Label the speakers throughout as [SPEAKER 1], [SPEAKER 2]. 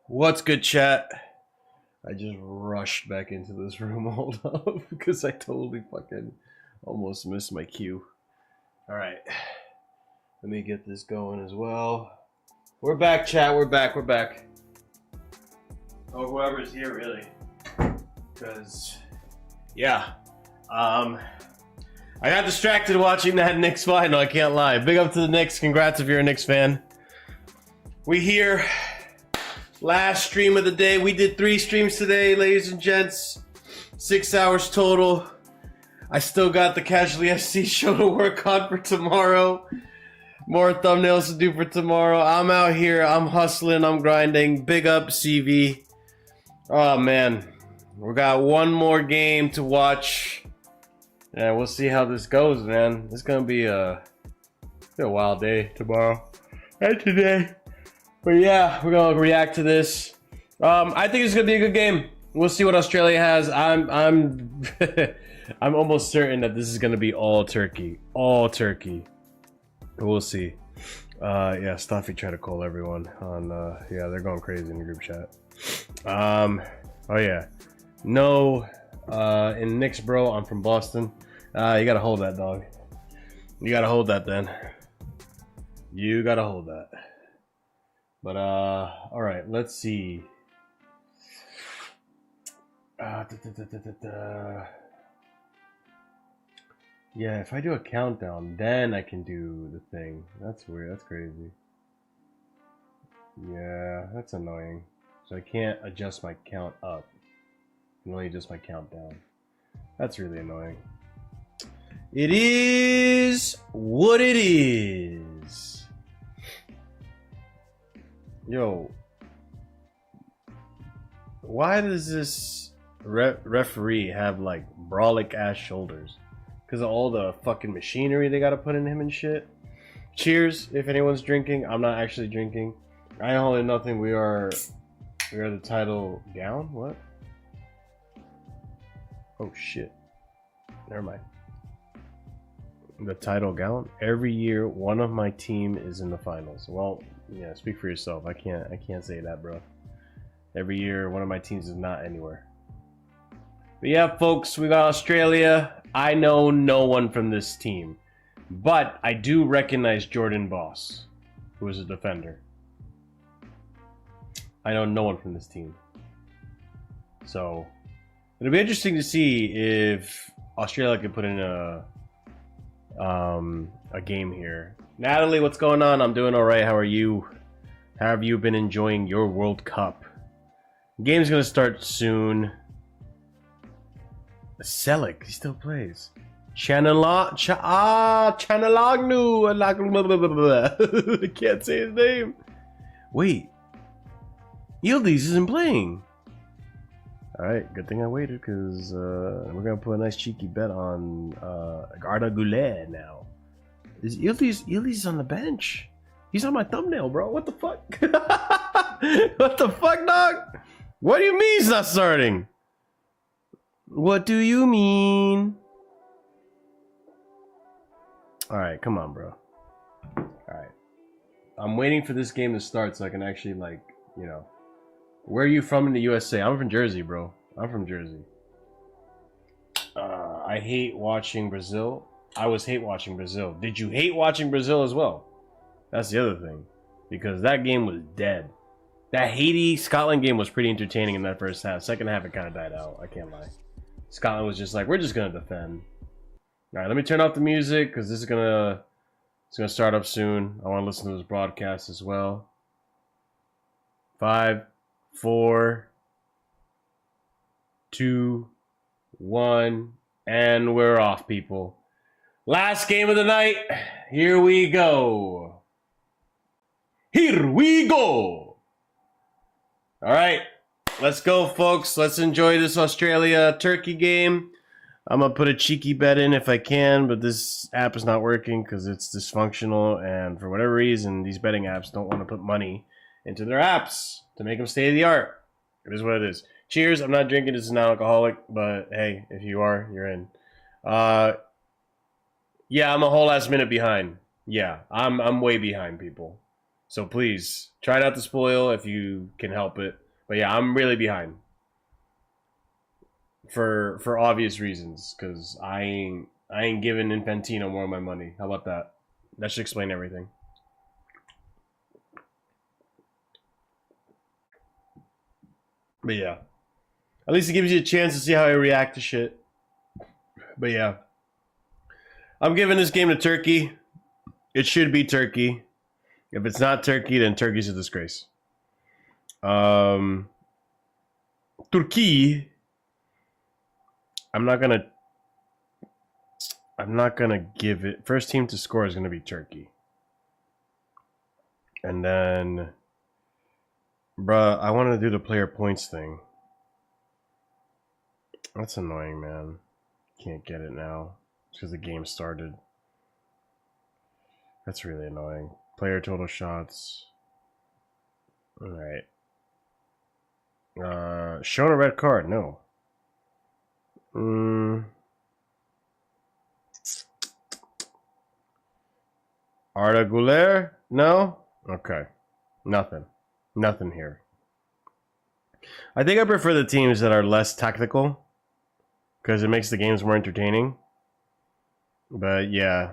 [SPEAKER 1] What's good, chat? I just rushed back into this room. Hold up, because I totally fucking almost missed my cue. Alright. Let me get this going as well. We're back, chat. We're back. We're back. Or whoever's here, really. Because, yeah. I got distracted watching that Knicks final. I can't lie. Big up to the Knicks. Congrats if you're a Knicks fan. We here. Last stream of the day. We did 3 streams today, ladies and gents. 6 hours total. I still got the Casually FC show to work on for tomorrow. More thumbnails to do for tomorrow. I'm out here. I'm hustling. I'm grinding. Big up, CV. Oh, man. We got one more game to watch. Yeah, we'll see how this goes, man. It's going to be a wild day tomorrow. And today. But yeah, we're gonna react to this. I think it's gonna be a good game. We'll see what Australia has. I'm I'm almost certain that this is gonna be all Turkey. All Turkey. We'll see. Yeah, Stuffy tried to call everyone on yeah, they're going crazy in the group chat. Oh yeah. No in Knicks, bro. I'm from Boston. You gotta hold that, dog. You gotta hold that then. You gotta hold that. But all right, let's see. Yeah, if I do a countdown, then I can do the thing. That's weird. That's crazy. Yeah, that's annoying. So I can't adjust my count up. I can only adjust my count down. That's really annoying. It is what it is. Yo, why does this referee have like brolic ass shoulders? Because of all the fucking machinery they gotta put in him and shit. Cheers if anyone's drinking. I'm not actually drinking. I only know nothing. We are the title gown. What? Oh shit. Never mind. The title gown. Every year, one of my team is in the finals. Well. Yeah, speak for yourself. I can't say that, bro. Every year, one of my teams is not anywhere. But yeah, folks, we got Australia. I know no one from this team, but I do recognize Jordan Boss, who is a defender. I know no one from this team, so it'll be interesting to see if Australia can put in a game here. Natalie, what's going on? I'm doing alright. How are you? How have you been enjoying your World Cup? Game's gonna start soon. Selick, he still plays. Chanelagnu. I can't say his name. Wait. Yildiz isn't playing. Alright, good thing I waited, because we're gonna put a nice cheeky bet on Arda Güler now. Is Yildiz on the bench? He's on my thumbnail, bro. What the fuck? What the fuck, dog? What do you mean it's not starting? What do you mean? Alright, come on, bro. Alright. I'm waiting for this game to start so I can actually, like, you know. Where are you from in the USA? I'm from Jersey, bro. I'm from Jersey. I hate watching Brazil. I was hate watching Brazil. Did you hate watching Brazil as well? That's the other thing. Because that game was dead. That Haiti-Scotland game was pretty entertaining in that first half. Second half, it kind of died out. I can't lie. Scotland was just like, we're just going to defend. Alright, let me turn off the music because this is gonna start up soon. I want to listen to this broadcast as well. 5, 4, 2, 1, and we're off, people. Last game of the night. Here we go. Here we go. Alright, let's go, folks. Let's enjoy this Australia-Turkey game. I'm going to put a cheeky bet in if I can, but this app is not working because it's dysfunctional, and for whatever reason, these betting apps don't want to put money into their apps to make them state-of-the-art. It is what it is. Cheers. I'm not drinking. This is non-alcoholic, but hey, if you are, you're in. Yeah, I'm a whole last minute behind. Yeah, I'm way behind, people. So please, try not to spoil if you can help it. But yeah, I'm really behind. For obvious reasons, because I ain't giving Infantino more of my money. How about that? That should explain everything. But yeah, at least it gives you a chance to see how I react to shit. But yeah, I'm giving this game to Turkey. It should be Turkey. If it's not Turkey, then Turkey's a disgrace. Turkey. I'm not gonna give it. First team to score is gonna be Turkey. And then, bruh, I want to do the player points thing. That's annoying, man. Can't get it now because the game started. That's really annoying. Player total shots. All right. Shown a red card? No. Arda Güler? No? Okay. Nothing. Nothing here. I think I prefer the teams that are less technical because it makes the games more entertaining. But yeah,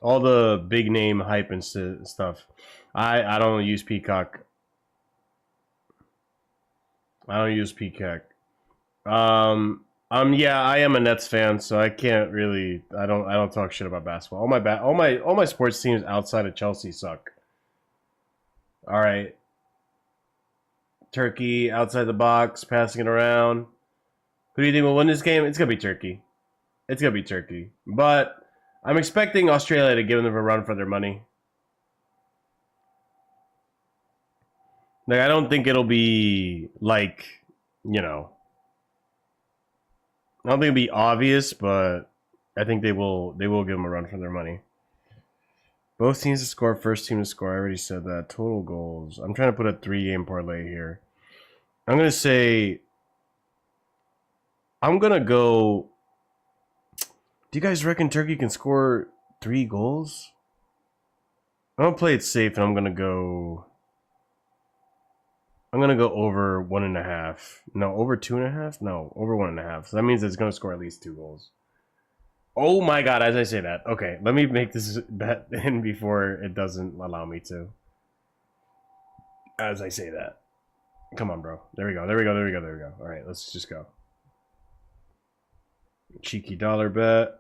[SPEAKER 1] all the big name hype and stuff. I don't use Peacock. I don't use Peacock. Yeah, I am a Nets fan, so I can't really. I don't talk shit about basketball. All my sports teams outside of Chelsea suck. All right, Turkey outside the box, passing it around. Who do you think will win this game? It's gonna be Turkey. It's gonna be Turkey, but I'm expecting Australia to give them a run for their money. Like, I don't think it'll be like, you know. I don't think it'll be obvious, but I think they will give them a run for their money. Both teams to score, first team to score. I already said that. Total goals. I'm trying to put a 3-game parlay here. I'm going to say... I'm going to go... Do you guys reckon Turkey can score 3 goals? I'm going to play it safe, and I'm going to go... over 1.5. No, over 2.5? No, over 1.5. So that means it's going to score at least 2 goals. Oh my god, as I say that. Okay, let me make this bet in before it doesn't allow me to. As I say that. Come on, bro. There we go. Alright, let's just go. Cheeky dollar bet.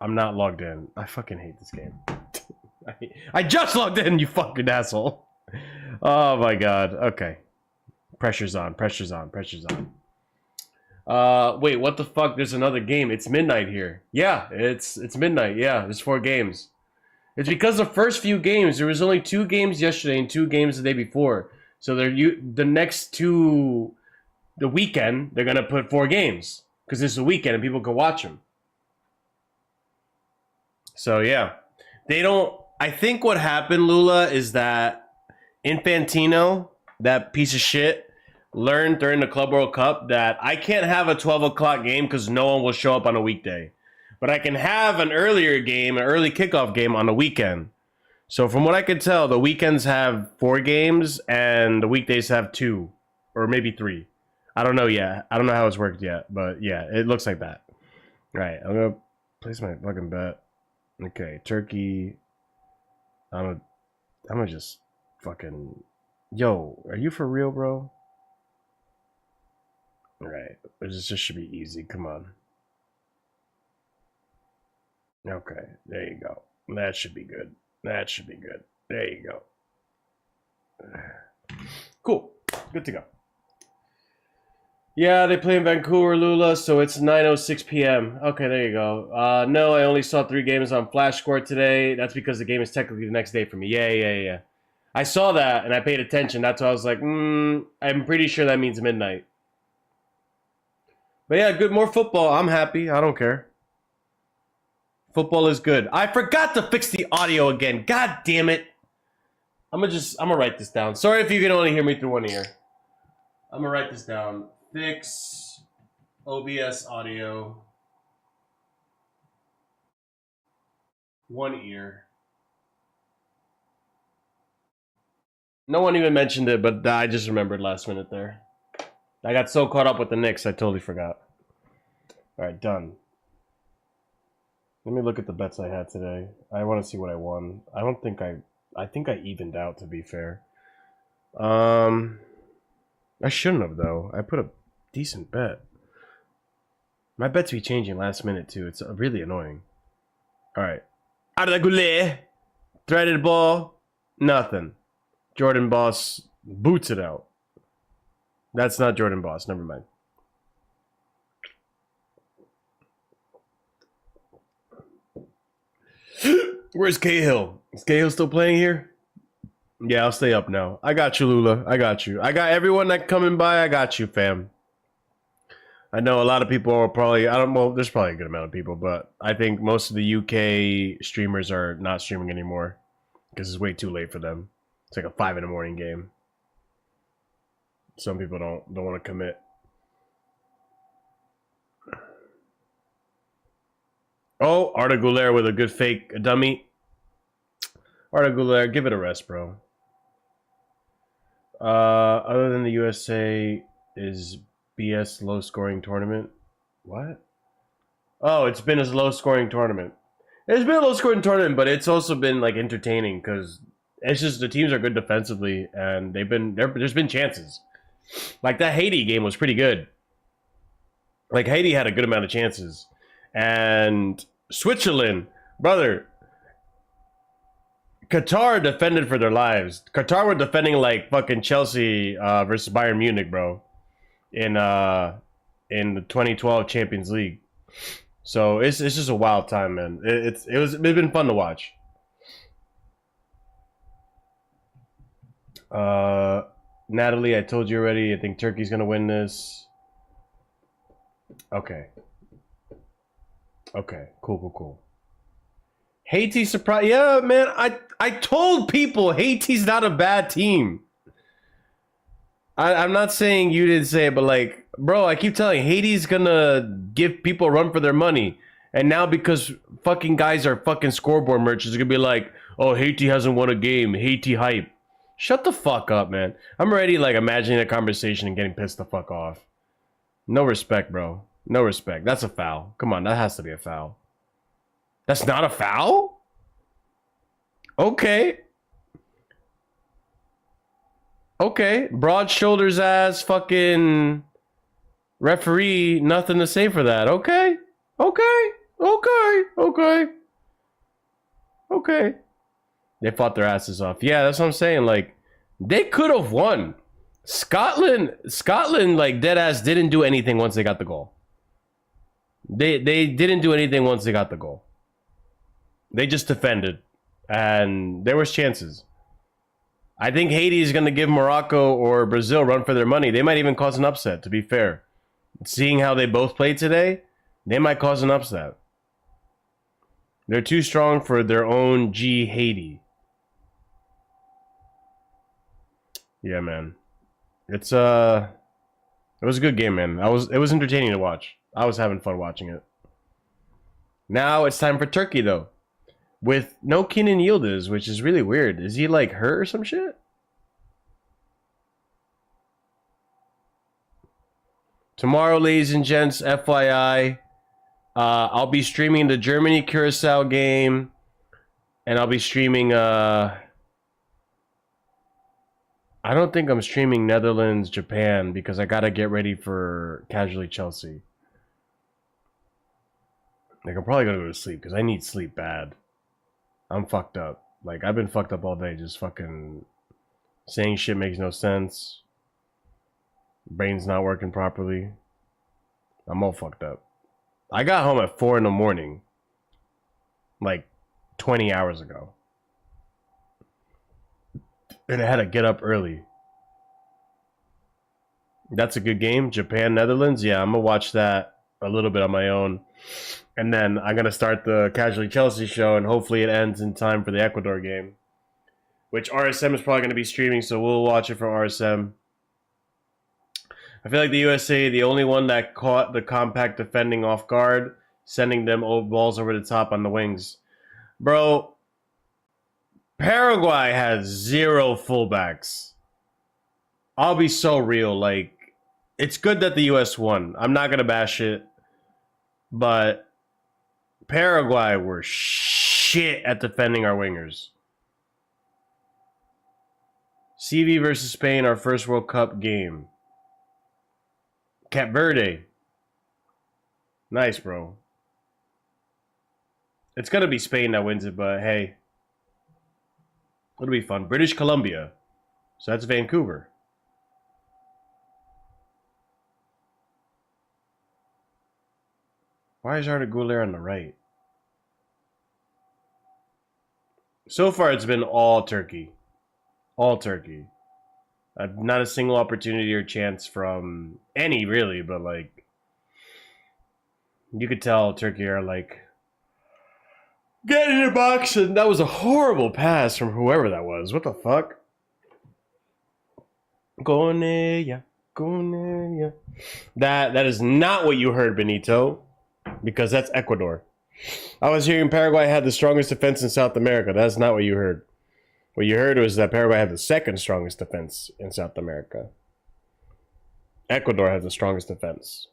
[SPEAKER 1] I'm not logged in. I fucking hate this game. I just logged in, you fucking asshole. Oh my god. Okay. Pressure's on. Wait, what the fuck? There's another game. It's midnight here. Yeah, it's midnight. Yeah, there's 4 games. It's because the first few games, there was only 2 games yesterday and 2 games the day before. So the next 2, the weekend, they're gonna put 4 games because it's a weekend and people can watch them. So yeah, they don't. I think what happened, Lula, is that Infantino that piece of shit, learned during the Club World Cup that I can't have a 12 o'clock game because no one will show up on a weekday. But I can have an earlier game, an early kickoff game on the weekend. So from what I could tell, the weekends have 4 games and the weekdays have 2 or maybe 3. I don't know yet. I don't know how it's worked yet, but yeah, it looks like that. All right, I'm gonna place my fucking bet. Okay, Turkey. I'm gonna just fucking. Yo, are you for real, bro? All right, this just should be easy. Come on. Okay, there you go. That should be good. That should be good. There you go. Cool. Good to go. Yeah, they play in Vancouver, Lula, so it's 9:06 p.m. Okay, there you go. No, I only saw 3 games on Flash Score today. That's because the game is technically the next day for me. Yeah. I saw that, and I paid attention. That's why I was like, I'm pretty sure that means midnight. But yeah, good. More football. I'm happy. I don't care. Football is good. I forgot to fix the audio again. God damn it. I'm gonna write this down. Sorry if you can only hear me through one ear. I'm gonna write this down. Fix OBS audio. One ear. No one even mentioned it, but I just remembered last minute there. I got so caught up with the Knicks, I totally forgot. All right, done. Let me look at the bets I had today. I want to see what I won. I think I evened out, to be fair. I shouldn't have, though. I put a decent bet. My bets be changing last minute, too. It's really annoying. All right. Out of the goulet. Threaded ball. Nothing. Jordan Boss boots it out. That's not Jordan Boss. Never mind. Where's Cahill? Is Cahill still playing here? Yeah, I'll stay up now. I got you, Lula. I got you. I got everyone that coming by. I got you, fam. I know a lot of people are probably, there's probably a good amount of people, but I think most of the UK streamers are not streaming anymore because it's way too late for them. It's like a 5 in the morning game. Some people don't want to commit. Oh, Arda Güler with a good fake dummy. Arda Güler, give it a rest, bro. Other than the USA, is BS low scoring tournament? What? Oh, it's been a low scoring tournament. It's been a low scoring tournament, but it's also been like entertaining because it's just the teams are good defensively and there's been chances. Like that Haiti game was pretty good. Like Haiti had a good amount of chances. And Switzerland, brother, Qatar defended for their lives. Qatar were defending like fucking Chelsea versus Bayern Munich, bro, in the 2012 Champions League. So it's just a wild time, man. It's been fun to watch. Natalie, I told you already. I think Turkey's gonna win this. Okay. Okay. Cool. Haiti surprise. Yeah, man. I told people Haiti's not a bad team. I'm not saying you didn't say it, but like, bro, I keep telling you, Haiti's gonna give people a run for their money. And now because fucking guys are fucking scoreboard merchants, it's gonna be like, oh, Haiti hasn't won a game. Haiti hype. Shut the fuck up, man. I'm already like imagining a conversation and getting pissed the fuck off. No respect, bro. No respect. That's a foul. Come on, that has to be a foul. That's not a foul? Okay. Okay. Broad shoulders ass fucking referee. Nothing to say for that. Okay. They fought their asses off. Yeah, that's what I'm saying. Like, they could have won. Scotland, like, dead ass didn't do anything once they got the goal. They didn't do anything once they got the goal. They just defended. And there was chances. I think Haiti is going to give Morocco or Brazil a run for their money. They might even cause an upset, to be fair. Seeing how they both played today, they might cause an upset. They're too strong for their own Haiti. Yeah, man. It's it was a good game, man. It was entertaining to watch. I was having fun watching it. Now it's time for Turkey though. With no Kenan Yildiz, which is really weird. Is he like hurt or some shit? Tomorrow, ladies and gents, FYI, I'll be streaming the Germany Curacao game, and I'll be streaming. I don't think I'm streaming Netherlands Japan because I gotta get ready for Casually Chelsea. Like I'm probably gonna go to sleep because I need sleep bad. I'm fucked up. Like I've been fucked up all day, just fucking saying shit makes no sense. Brain's not working properly. I'm all fucked up. I got home at 4 in the morning, like 20 hours ago. And I had to get up early. That's a good game. Japan, Netherlands. Yeah, I'm going to watch that a little bit on my own. And then I'm going to start the Casually Chelsea show, and hopefully it ends in time for the Ecuador game, which RSM is probably going to be streaming, so we'll watch it from RSM. I feel like the USA, the only one that caught the compact defending off guard, sending them balls over the top on the wings. Bro, Paraguay has 0 fullbacks. I'll be so real. Like, it's good that the US won. I'm not going to bash it. But Paraguay were shit at defending our wingers. CV versus Spain, our first World Cup game. Cape Verde. Nice, bro. It's going to be Spain that wins it, but hey. It'll be fun. British Columbia. So that's Vancouver. Why is Arda Güler on the right? So far, it's been all Turkey. All Turkey. Not a single opportunity or chance from any, really, but like, you could tell Turkey are like, get in your box, and that was a horrible pass from whoever that was. What the fuck? Goneya, Goneya. That is not what you heard, Benito, because that's Ecuador. I was hearing Paraguay had the strongest defense in South America. That's not what you heard. What you heard was that Paraguay had the second strongest defense in South America. Ecuador has the strongest defense.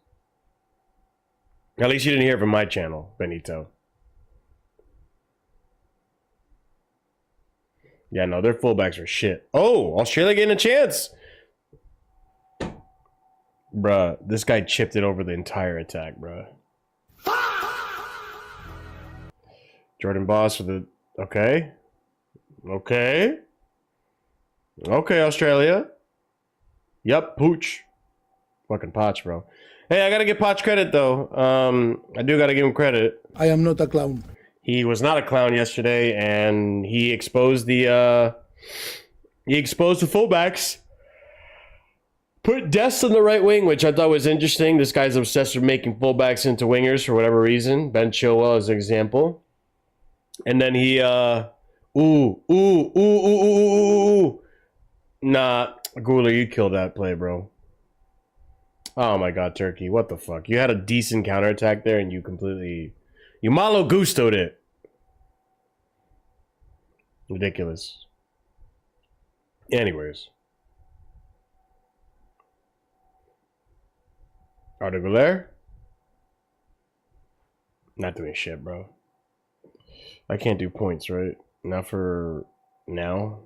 [SPEAKER 1] At least you didn't hear it from my channel, Benito. Yeah, no, their fullbacks are shit. Oh, Australia getting a chance. Bruh, this guy chipped it over the entire attack, bruh. Jordan Boss for the... Okay. Okay, Australia. Yep, Pooch. Fucking Potch, bro. Hey, I gotta give Potch credit, though. I do gotta give him credit.
[SPEAKER 2] I am not a clown.
[SPEAKER 1] He was not a clown yesterday, and he exposed the fullbacks. Put Dest on the right wing, which I thought was interesting. This guy's obsessed with making fullbacks into wingers for whatever reason. Ben Chilwell as an example. And then he, Ooh. Nah, Güler, you killed that play, bro. Oh my god, Turkey. What the fuck? You had a decent counterattack there and you completely... You malo gustoed it. Ridiculous. Anyways. Arda Güler? Not doing shit, bro. I can't do points, right? Not for now.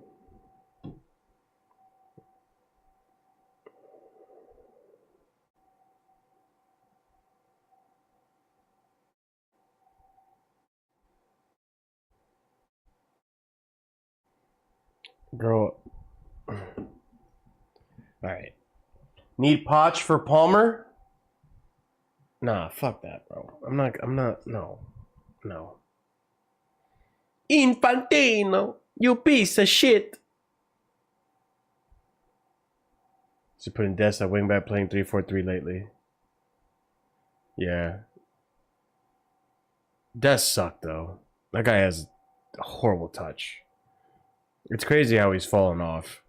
[SPEAKER 1] Girl. Alright. Need Potch for Palmer? Nah, fuck that, bro. I'm not, no. Infantino, you piece of shit. Is he putting Dest at wingback playing 3-4-3 lately? Yeah. Dest sucked, though. That guy has a horrible touch. It's crazy how he's fallen off.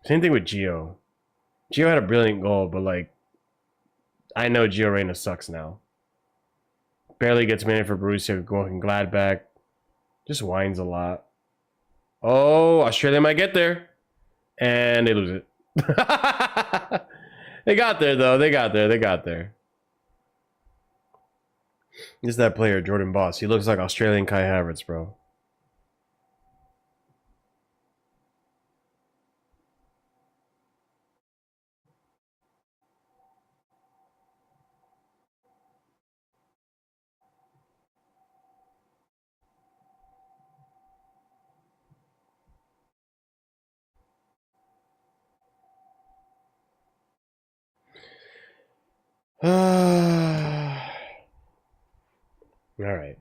[SPEAKER 1] Same thing with Gio. Gio had a brilliant goal, but like, I know Gio Reyna sucks now. Barely gets minute for Borussia Gladbach. Just whines a lot. Oh, Australia might get there. And they lose it. They got there, though. They got there. This is that player, Jordan Boss. He looks like Australian Kai Havertz, bro. All right.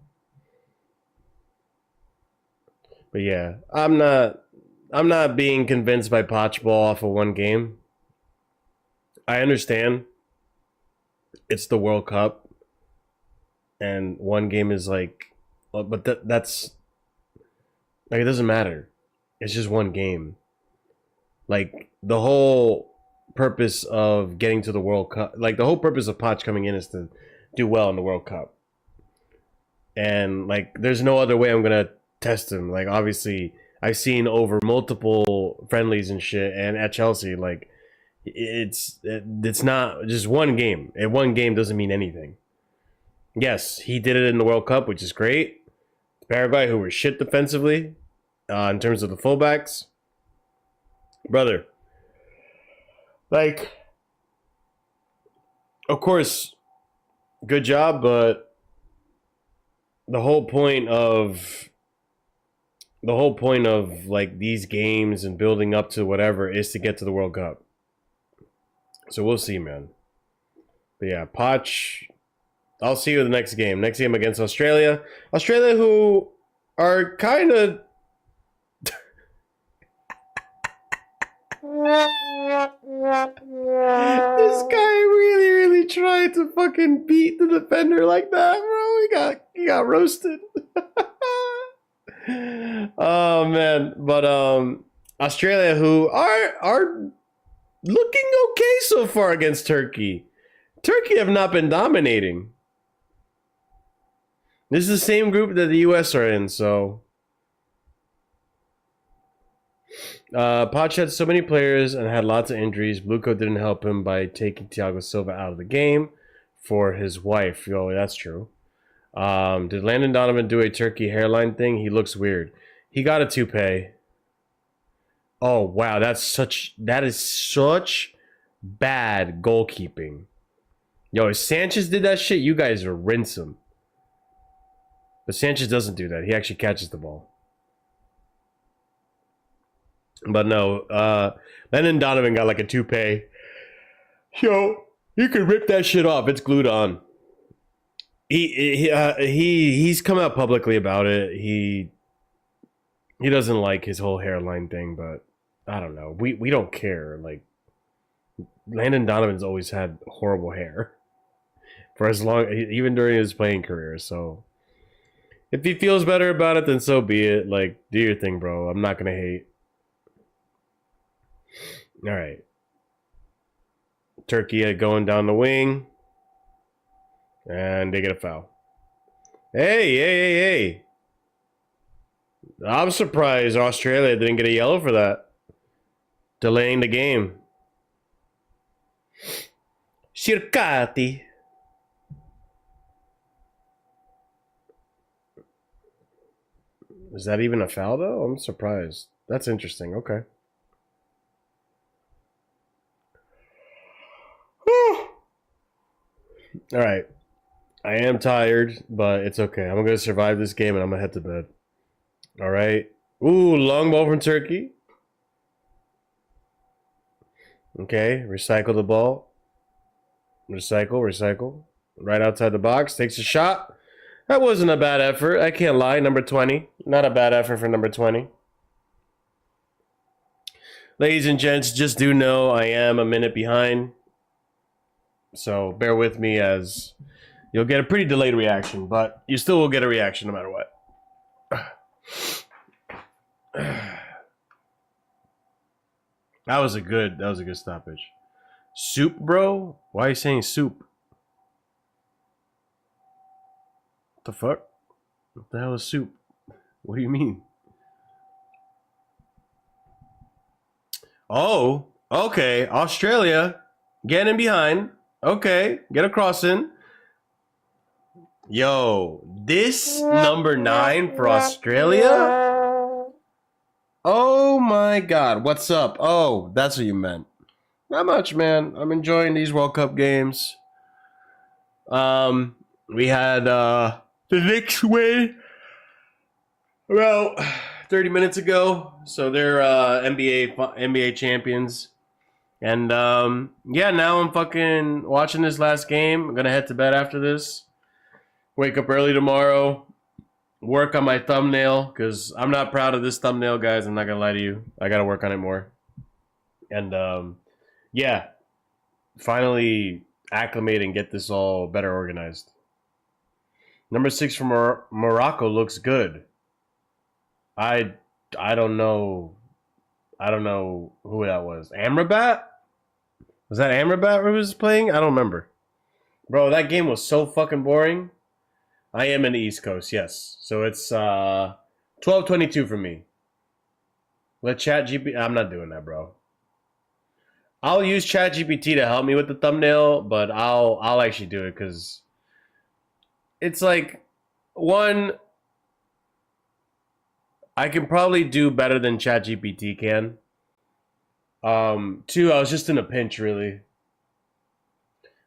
[SPEAKER 1] But yeah, I'm not being convinced by Poch ball off of one game. I understand it's the World Cup and one game is like, but that's like, it doesn't matter. It's just one game. Like, the whole purpose of getting to the World Cup, like the whole purpose of Poch coming in is to do well in the World Cup. And like, there's no other way I'm gonna test him. Like, obviously, I've seen over multiple friendlies and shit, and at Chelsea, like, it's not just one game. And one game doesn't mean anything. Yes, he did it in the World Cup, which is great. Paraguay, who were shit defensively, in terms of the fullbacks, brother. Like, of course, good job, but the whole point of like these games and building up to whatever is to get to the World Cup. So we'll see, man. But yeah, Poch, I'll see you in the next game. Next game against Australia. Australia, who are kind of this guy really tried to fucking beat the defender like that, bro. He got roasted. Oh man, but Australia, who are looking okay so far against Turkey. Turkey have not been dominating. This is the same group that the US are in, so Poch had so many players and had lots of injuries. Bluco didn't help him by taking Thiago Silva out of the game for his wife. Yo, that's true. Did Landon Donovan do a turkey hairline thing? He looks weird. He got a toupee. Oh wow, that is such bad goalkeeping. Yo, if Sanchez did that shit, you guys are rinse him. But Sanchez doesn't do that. He actually catches the ball. But no, Landon Donovan got like a toupee. Yo, you can rip that shit off. It's glued on. He's come out publicly about it. He doesn't like his whole hairline thing, but I don't know. We don't care. Like, Landon Donovan's always had horrible hair for as long, even during his playing career. So if he feels better about it, then so be it. Like, do your thing, bro. I'm not gonna hate. All right. Turkey going down the wing. And they get a foul. Hey. I'm surprised Australia didn't get a yellow for that. Delaying the game. Circati. Is that even a foul, though? I'm surprised. That's interesting. Okay. All right. I am tired, but it's okay. I'm going to survive this game, and I'm going to head to bed. All right. Ooh, long ball from Turkey. Okay, recycle the ball. Recycle. Right outside the box. Takes a shot. That wasn't a bad effort. I can't lie. Number 20. Not a bad effort for number 20. Ladies and gents, just do know I am a minute behind. So bear with me, as you'll get a pretty delayed reaction, but you still will get a reaction no matter what. That was a good stoppage. Soup, bro? Why are you saying soup? What the fuck? What the hell is soup? What do you mean? Oh, okay. Australia. Getting behind. Okay. Get a crossing. Yo, this number 9 for Australia? Oh my god. What's up? Oh, that's what you meant. Not much, man. I'm enjoying these World Cup games. We had the Knicks win about 30 minutes ago. So they're NBA champions. And yeah, now I'm fucking watching this last game. I'm gonna head to bed after this. Wake up early tomorrow. Work on my thumbnail, because I'm not proud of this thumbnail, guys. I'm not gonna lie to you. I gotta work on it more. And yeah, finally acclimate and get this all better organized. Number 6 from Morocco looks good. I don't know. I don't know who that was. Amrabat? Was that Amrabat who was playing? I don't remember. Bro, that game was so fucking boring. I am in the East Coast, yes. So it's 12:22 for me. Let ChatGPT. I'm not doing that, bro. I'll use ChatGPT to help me with the thumbnail, but I'll actually do it because it's like, one, I can probably do better than ChatGPT can. 2, I was just in a pinch, really.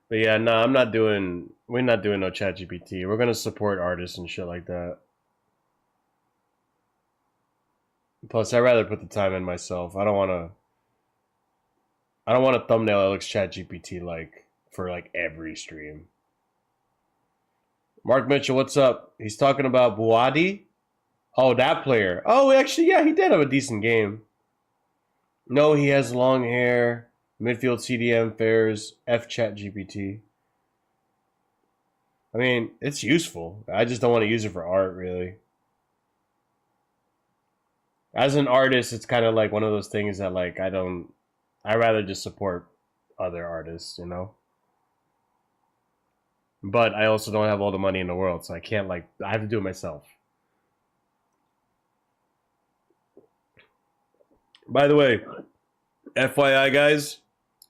[SPEAKER 1] But yeah, no, we're not doing no ChatGPT. We're gonna support artists and shit like that. Plus, I'd rather put the time in myself. I don't want a thumbnail that looks ChatGPT like for like every stream. Mark Mitchell, what's up? He's talking about Buadi. Oh, that player. Oh, actually, yeah, he did have a decent game. No, he has long hair. Midfield CDM fares. F ChatGPT. I mean, it's useful. I just don't want to use it for art, really. As an artist, it's kind of like one of those things that, like, I rather just support other artists, you know? But I also don't have all the money in the world, so I can't, like, I have to do it myself. By the way, FYI, guys,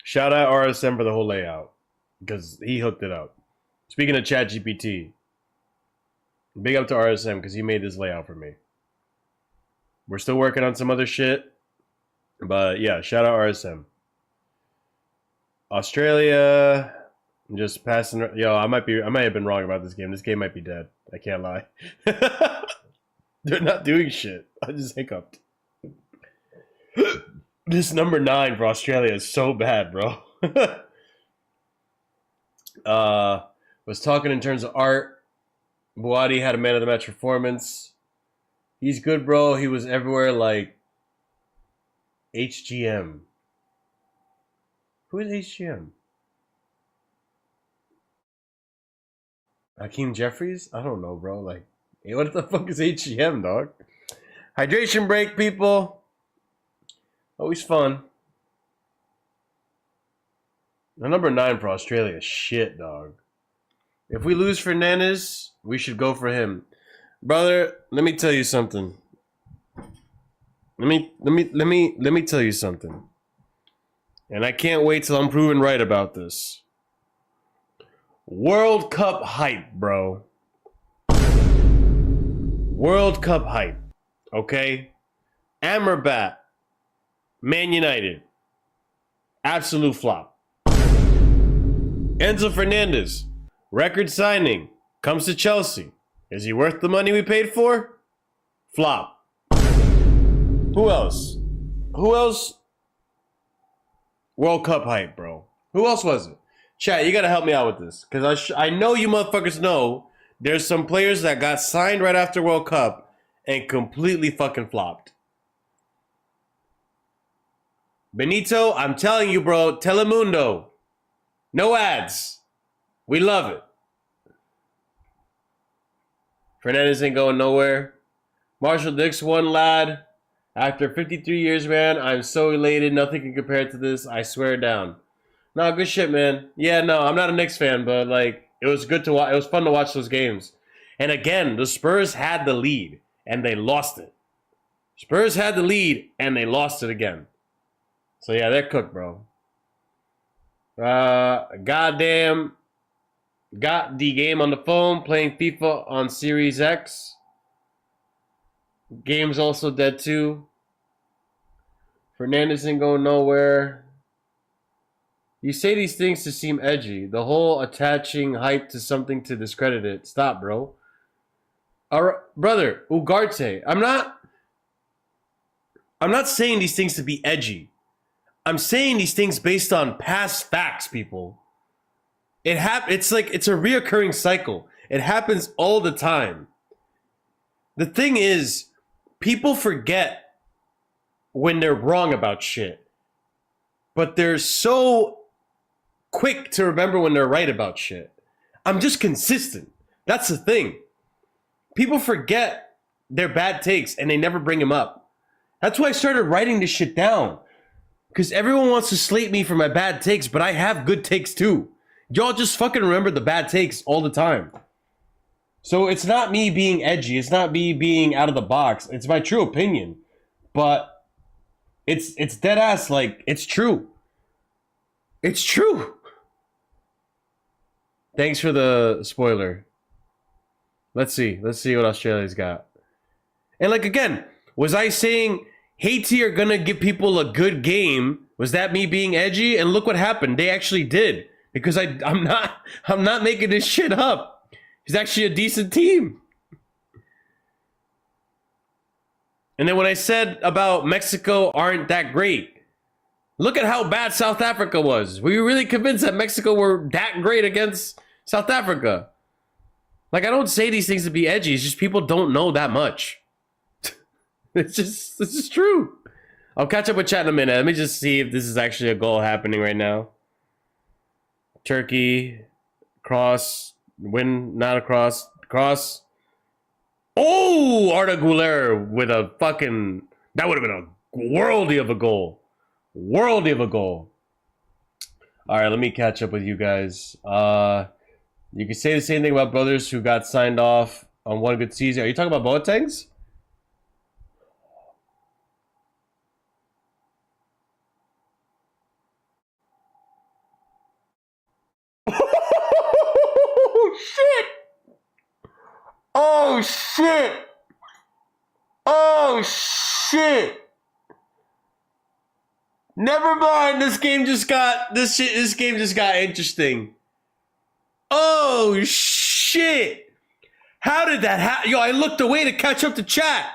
[SPEAKER 1] shout out RSM for the whole layout, because he hooked it up. Speaking of ChatGPT, big up to RSM, because he made this layout for me. We're still working on some other shit, but yeah, shout out RSM. Australia, I'm just passing. Yo, I might have been wrong about this game. This game might be dead. I can't lie. They're not doing shit. I just hiccuped. This number 9 for Australia is so bad, bro. Was talking in terms of art. Buadi had a man of the match performance. He's good, bro. He was everywhere like HGM. Who is HGM? Hakeem Jeffries? I don't know, bro. Like, hey, what the fuck is HGM, dog? Hydration break, people. Always fun. The number 9 for Australia is shit, dog. If we lose Fernandez, we should go for him. Brother, let me tell you something. Let me tell you something. And I can't wait till I'm proven right about this. World Cup hype, bro. World Cup hype. Okay? Amrabat. Man United. Absolute flop. Enzo Fernandez. Record signing. Comes to Chelsea. Is he worth the money we paid for? Flop. Who else? Who else? World Cup hype, bro. Who else was it? Chat, you gotta help me out with this. Because I know you motherfuckers know there's some players that got signed right after World Cup and completely fucking flopped. Benito, I'm telling you, bro. Telemundo. No ads. We love it. Fernandez ain't going nowhere. Marshall Dix won, lad. After 53 years, man, I'm so elated. Nothing can compare to this. I swear down. No, good shit, man. Yeah, no, I'm not a Knicks fan, but like it was good to watch. It was fun to watch those games. And again, the Spurs had the lead and they lost it. Spurs had the lead and they lost it again. So yeah, they're cooked, bro. Goddamn, got the game on the phone playing FIFA on Series X. Game's also dead too. Fernandez ain't going nowhere. You say these things to seem edgy. The whole attaching hype to something to discredit it. Stop, bro. All right, brother, Ugarte. I'm not saying these things to be edgy. I'm saying these things based on past facts, people. It's like it's a reoccurring cycle. It happens all the time. The thing is, people forget when they're wrong about shit. But they're so quick to remember when they're right about shit. I'm just consistent. That's the thing. People forget their bad takes and they never bring them up. That's why I started writing this shit down. Because everyone wants to slate me for my bad takes, but I have good takes too. Y'all just fucking remember the bad takes all the time. So it's not me being edgy. It's not me being out of the box. It's my true opinion. But it's dead ass, like, it's true. It's true. Thanks for the spoiler. Let's see what Australia's got. And like, again, was I saying Haiti are gonna give people a good game? Was that me being edgy? And look what happened. They actually did. Because I'm not making this shit up. It's actually a decent team. And then when I said about Mexico aren't that great, look at how bad South Africa was. Were you really convinced that Mexico were that great against South Africa? Like, I don't say these things to be edgy. It's just people don't know that much. It's just true. I'll catch up with chat in a minute. Let me just see if this is actually a goal happening right now. Turkey, cross, win, not a cross, cross. Oh, Arda Güler with a fucking, that would have been a worldy of a goal. Worldy of a goal. All right, let me catch up with you guys. You can say the same thing about brothers who got signed off on one good season. Are you talking about Boatengs? Oh, shit! Oh, shit! Oh, shit! Never mind. This game just got interesting. Oh shit! How did that happen? Yo, I looked away to catch up to chat.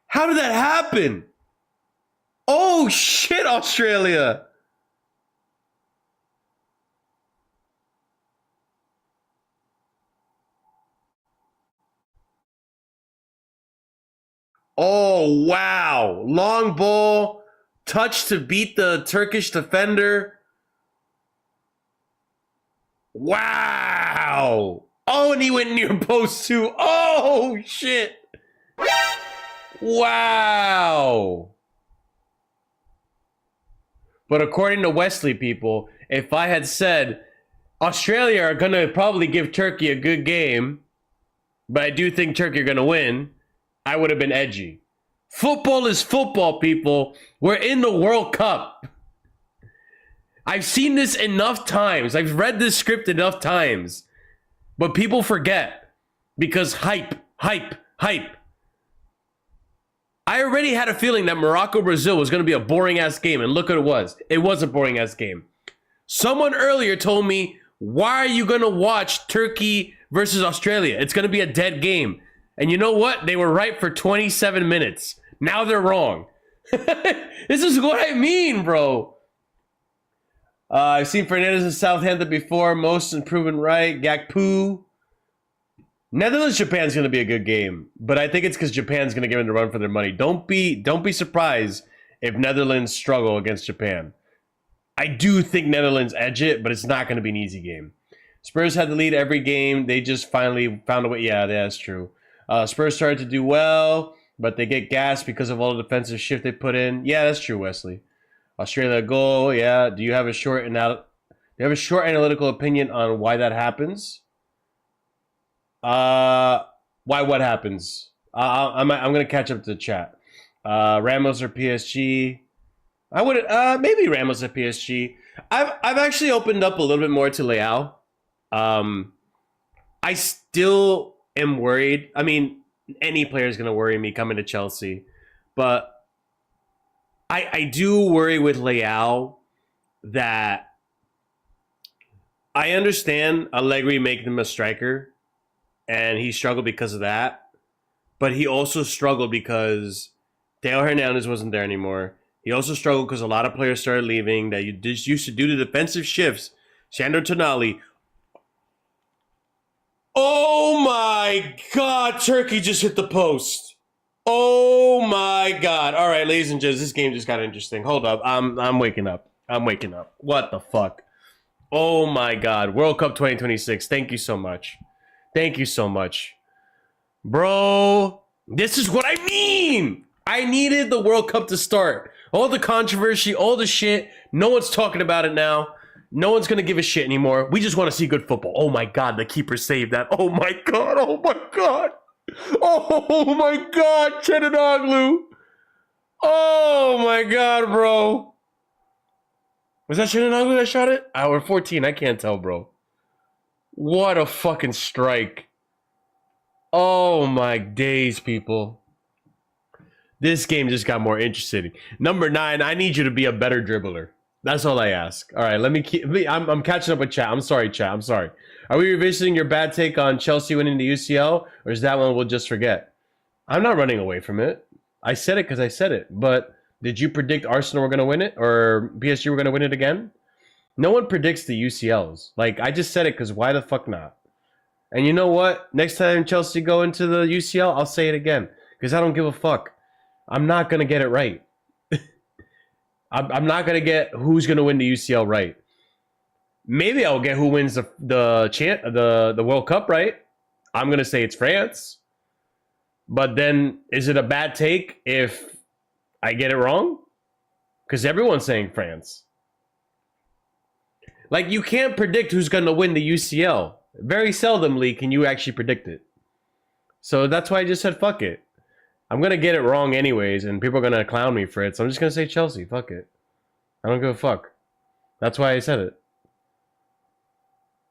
[SPEAKER 1] How did that happen? Oh shit, Australia! Oh wow! Long ball, touch to beat the Turkish defender. Wow! Oh, and he went near post too. Oh shit! Wow! But according to Wesley, people, if I had said Australia are gonna probably give Turkey a good game, but I do think Turkey are gonna win, I would have been edgy. Football is football, people. We're in the World Cup. I've seen this enough times. I've read this script enough times. But people forget. Because hype. I already had a feeling that Morocco-Brazil was going to be a boring-ass game. And look what it was. It was a boring-ass game. Someone earlier told me, why are you going to watch Turkey versus Australia? It's going to be a dead game. And you know what? They were right for 27 minutes. Now they're wrong. This is what I mean, bro. I've seen Fernandez in Southampton before. Most improvement right. Gakpo. Netherlands Japan's going to be a good game, but I think it's because Japan's going to give them the run for their money. Don't be surprised if Netherlands struggle against Japan. I do think Netherlands edge it, but it's not going to be an easy game. Spurs had the lead every game. They just finally found a way. Yeah, that's true. Spurs started to do well, but they get gassed because of all the defensive shift they put in. Yeah, that's true, Wesley. Australia goal. Yeah. Do you have a short and out? You have a short analytical opinion on why that happens? Why what happens? I'm gonna catch up to the chat. Ramos or PSG? I would maybe Ramos or PSG. I've actually opened up a little bit more to Leao. I still am worried. I mean, any player is gonna worry me coming to Chelsea, but I do worry with Leao that I understand Allegri making him a striker, and he struggled because of that. But he also struggled because Theo Hernandez wasn't there anymore. He also struggled because a lot of players started leaving that you just used to do the defensive shifts. Sandro Tonali. Oh my God, Turkey just hit the post. Oh my God. All right, ladies and gents, this game just got interesting. Hold up. I'm waking up. I'm waking up. What the fuck? Oh my God. World Cup 2026. Thank you so much. Thank you so much. Bro, this is what I mean. I needed the World Cup to start. All the controversy, all the shit. No one's talking about it now. No one's going to give a shit anymore. We just want to see good football. Oh my God, the keeper saved that. Oh my God, oh my God. Oh my God, Chenanoglu. Oh my God, bro. Was that Chenanoglu that shot it? Hour 14, I can't tell, bro. What a fucking strike. Oh my days, people. This game just got more interesting. Number 9, I need you to be a better dribbler. That's all I ask. All right, let me keep. I'm catching up with chat. I'm sorry, chat. I'm sorry. Are we revisiting your bad take on Chelsea winning the UCL, or is that one we'll just forget? I'm not running away from it. I said it because I said it. But did you predict Arsenal were going to win it, or PSG were going to win it again? No one predicts the UCLs. Like, I just said it because why the fuck not? And you know what? Next time Chelsea go into the UCL, I'll say it again because I don't give a fuck. I'm not going to get it right. I'm not going to get who's going to win the UCL right. Maybe I'll get who wins the World Cup right. I'm going to say it's France. But then is it a bad take if I get it wrong? Because everyone's saying France. Like, you can't predict who's going to win the UCL. Very seldomly can you actually predict it. So that's why I just said fuck it. I'm going to get it wrong anyways, and people are going to clown me for it. So I'm just going to say Chelsea. Fuck it. I don't give a fuck. That's why I said it.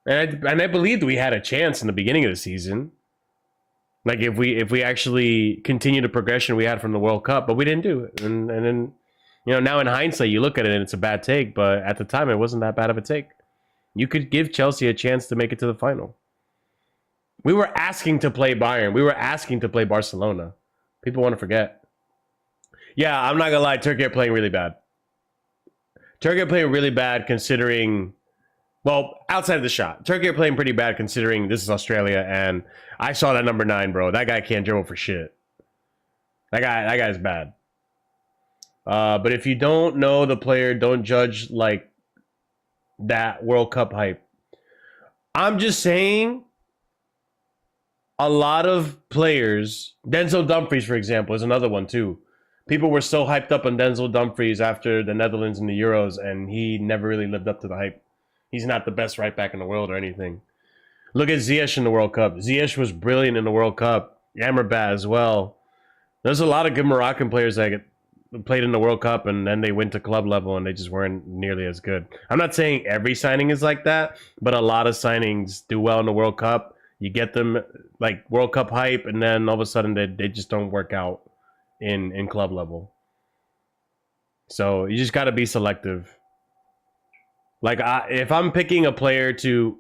[SPEAKER 1] And I believed we had a chance in the beginning of the season. Like, if we actually continue the progression we had from the World Cup, but we didn't do it. And then, you know, now in hindsight, you look at it and it's a bad take, but at the time, it wasn't that bad of a take. You could give Chelsea a chance to make it to the final. We were asking to play Bayern. We were asking to play Barcelona. People want to forget. Yeah, I'm not going to lie. Turkey are playing really bad. Turkey are playing really bad considering... Well, outside of the shot. Turkey are playing pretty bad considering this is Australia, and I saw that number 9, bro. That guy can't dribble for shit. That guy's bad. But if you don't know the player, don't judge, like, that World Cup hype. I'm just saying... A lot of players, Denzel Dumfries, for example, is another one too. People were so hyped up on Denzel Dumfries after the Netherlands and the Euros, and he never really lived up to the hype. He's not the best right back in the world or anything. Look at Ziyech in the World Cup. Ziyech was brilliant in the World Cup. Amrabat as well. There's a lot of good Moroccan players that played in the World Cup, and then they went to club level, and they just weren't nearly as good. I'm not saying every signing is like that, but a lot of signings do well in the World Cup. You get them like World Cup hype, and then all of a sudden they just don't work out in club level. So you just got to be selective. Like, if I'm picking a player to...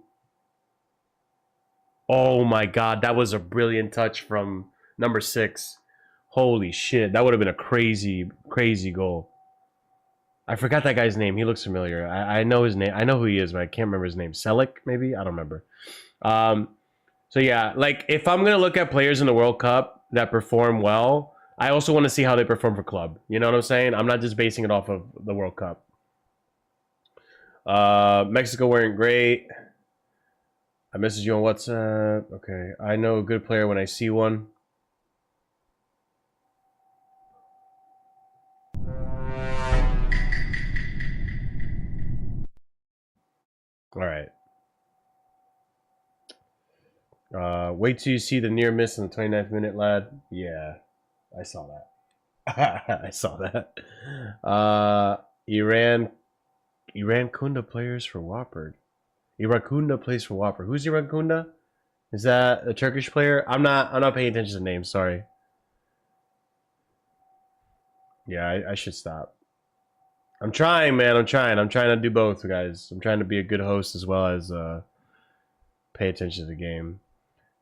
[SPEAKER 1] Oh my God, that was a brilliant touch from number 6. Holy shit, that would have been a crazy, crazy goal. I forgot that guy's name. He looks familiar. I know his name. I know who he is, but I can't remember his name. Selic, maybe? I don't remember. So yeah, like, if I'm going to look at players in the World Cup that perform well, I also want to see how they perform for club. You know what I'm saying? I'm not just basing it off of the World Cup. Mexico weren't great. I messaged you on WhatsApp. Okay. I know a good player when I see one. All right. Wait till you see the near miss in the 29th minute, lad. Yeah, I saw that. I saw that. Iran Kunda players for Whopper. Iran Kunda plays for Whopper. Who's Iran Kunda? Is that a Turkish player? I'm not paying attention to names. Sorry. Yeah, I should stop. I'm trying, man. I'm trying to do both, guys. I'm trying to be a good host as well as pay attention to the game.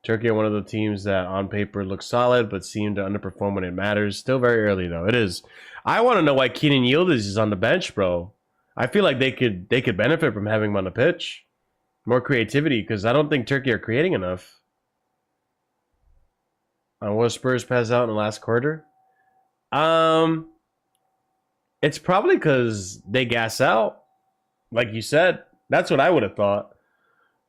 [SPEAKER 1] Turkey are one of the teams that on paper look solid but seem to underperform when it matters. Still very early though. It is. I want to know why Kenan Yildiz is on the bench, bro. I feel like they could benefit from having him on the pitch. More creativity, because I don't think Turkey are creating enough. Will Spurs pass out in the last quarter? It's probably because they gas out, like you said. That's what I would have thought.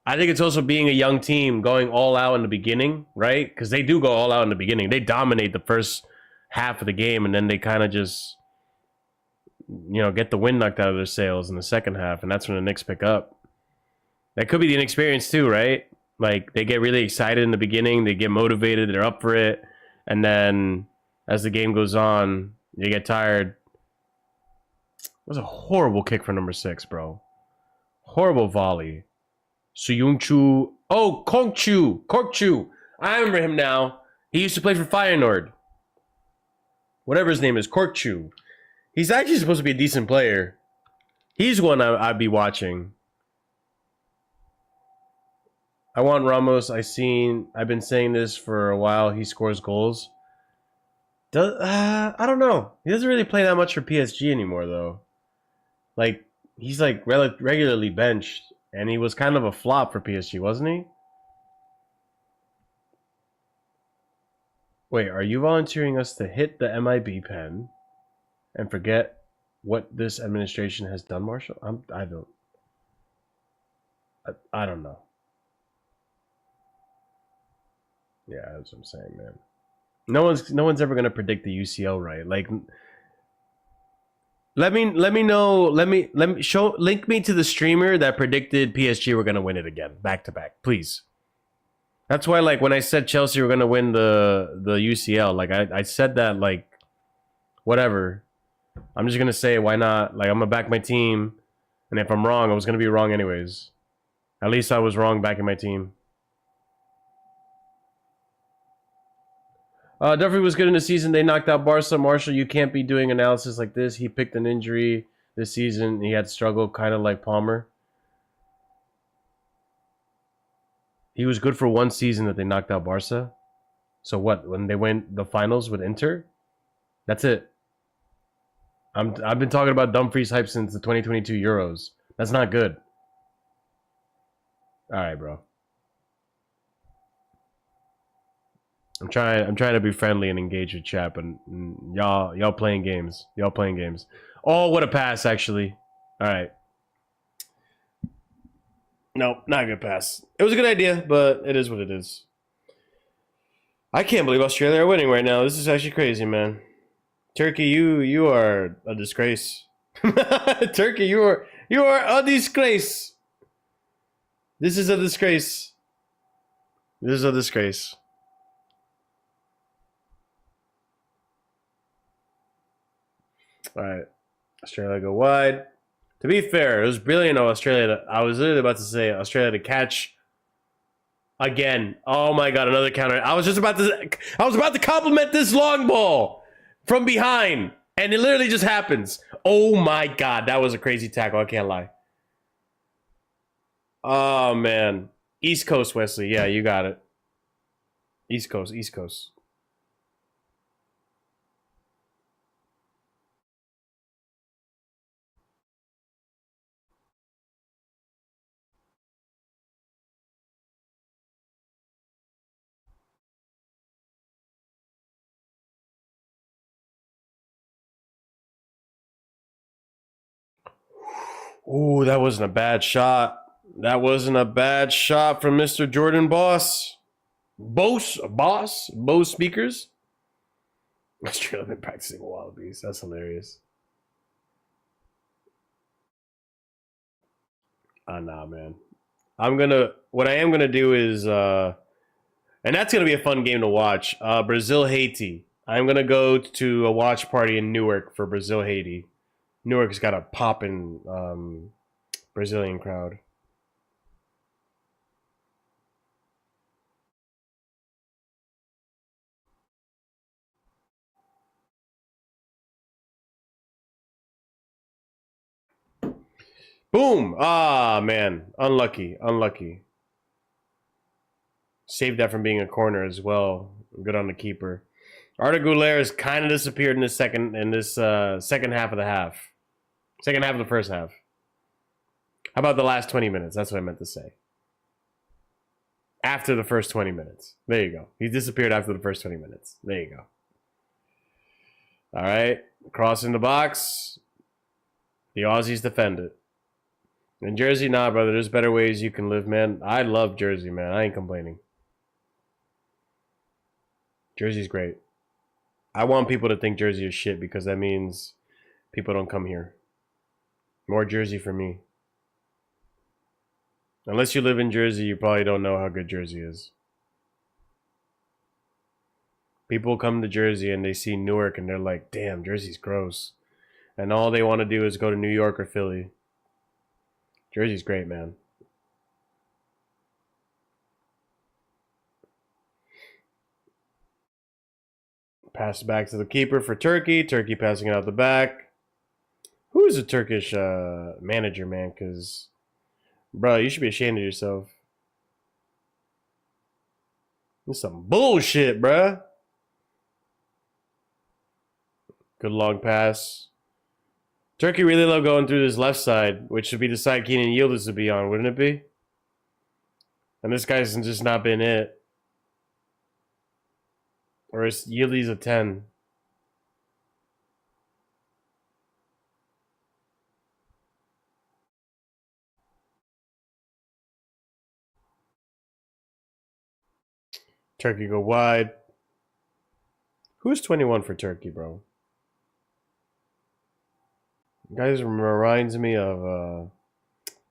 [SPEAKER 1] I think it's also being a young team going all out in the beginning, right? Because they do go all out in the beginning. They dominate the first half of the game, and then they kind of just, get the wind knocked out of their sails in the second half, and that's when the Knicks pick up. That could be the inexperience too, right? Like, they get really excited in the beginning, they get motivated, they're up for it, and then as the game goes on, they get tired. It was a horrible kick for number 6, bro. Horrible volley. Suyung-Chu. Oh, Korkchu. I remember him now. He used to play for Feyenoord. Whatever his name is, Korkchu. He's actually supposed to be a decent player. He's one I'd be watching. I want Ramos. I've been saying this for a while. He scores goals. I don't know. He doesn't really play that much for PSG anymore, though. Like, he's like regularly benched. And he was kind of a flop for PSG, wasn't he? Wait, are you volunteering us to hit the MIB pen and forget what this administration has done, Marshall? I don't know. Yeah, that's what I'm saying, man. No one's ever gonna predict the UCL right. Like, let me know. Link me to the streamer that predicted PSG were gonna win it again, back to back, please. That's why, like, when I said Chelsea were gonna win the UCL, like I said that, like, whatever. I'm just gonna say, why not? Like, I'm gonna back my team, and if I'm wrong, I was gonna be wrong anyways. At least I was wrong backing my team. Duffy was good in the season. They knocked out Barca. Marshall, you can't be doing analysis like this. He picked an injury this season. He had struggled, kind of like Palmer. He was good for one season that they knocked out Barca. So what? When they went the finals with Inter? That's it. I've been talking about Dumfries hype since the 2022 Euros. That's not good. All right, bro. I'm trying to be friendly and engage with chat, but y'all playing games. Y'all playing games. Oh, what a pass, actually. All right. Nope, not a good pass. It was a good idea, but it is what it is. I can't believe Australia are winning right now. This is actually crazy, man. Turkey, you are a disgrace. Turkey, you are a disgrace. This is a disgrace. This is a disgrace. All right, Australia go wide. To be fair, it was brilliant of Australia. I was literally about to say Australia to catch again. Oh my god, another counter. I was about to compliment this long ball from behind, and it literally just happens. Oh my god, that was a crazy tackle. I can't lie. Oh man, East Coast, Wesley. Yeah, you got it. East Coast, East Coast. Ooh, that wasn't a bad shot. That wasn't a bad shot from Mr. Jordan Bose speakers. Australia been practicing wallabies. That's hilarious. Nah, man. What I am gonna do is, and that's gonna be a fun game to watch. Brazil Haiti. I'm gonna go to a watch party in Newark for Brazil Haiti. Newark's got a poppin' Brazilian crowd. Boom! Ah, man. Unlucky. Unlucky. Saved that from being a corner as well. Good on the keeper. Arda Güler has kind of disappeared in this second half of the half. Second half of the first half. How about the last 20 minutes? That's what I meant to say. After the first 20 minutes. There you go. He disappeared after the first 20 minutes. There you go. All right. Cross in the box. The Aussies defend it. In Jersey, nah, brother. There's better ways you can live, man. I love Jersey, man. I ain't complaining. Jersey's great. I want people to think Jersey is shit because that means people don't come here. More Jersey for me. Unless you live in Jersey, you probably don't know how good Jersey is. People come to Jersey and they see Newark and they're like, damn, Jersey's gross. And all they want to do is go to New York or Philly. Jersey's great, man. Pass back to the keeper for Turkey. Turkey passing it out the back. Who is a Turkish manager, man? Because, bro, you should be ashamed of yourself. This is some bullshit, bro. Good long pass. Turkey really love going through this left side, which should be the side Keenan Yildiz would be on, wouldn't it be? And this guy's just not been it. Or is Yildiz a 10? Turkey go wide. Who's 21 for Turkey, bro? Guys reminds me of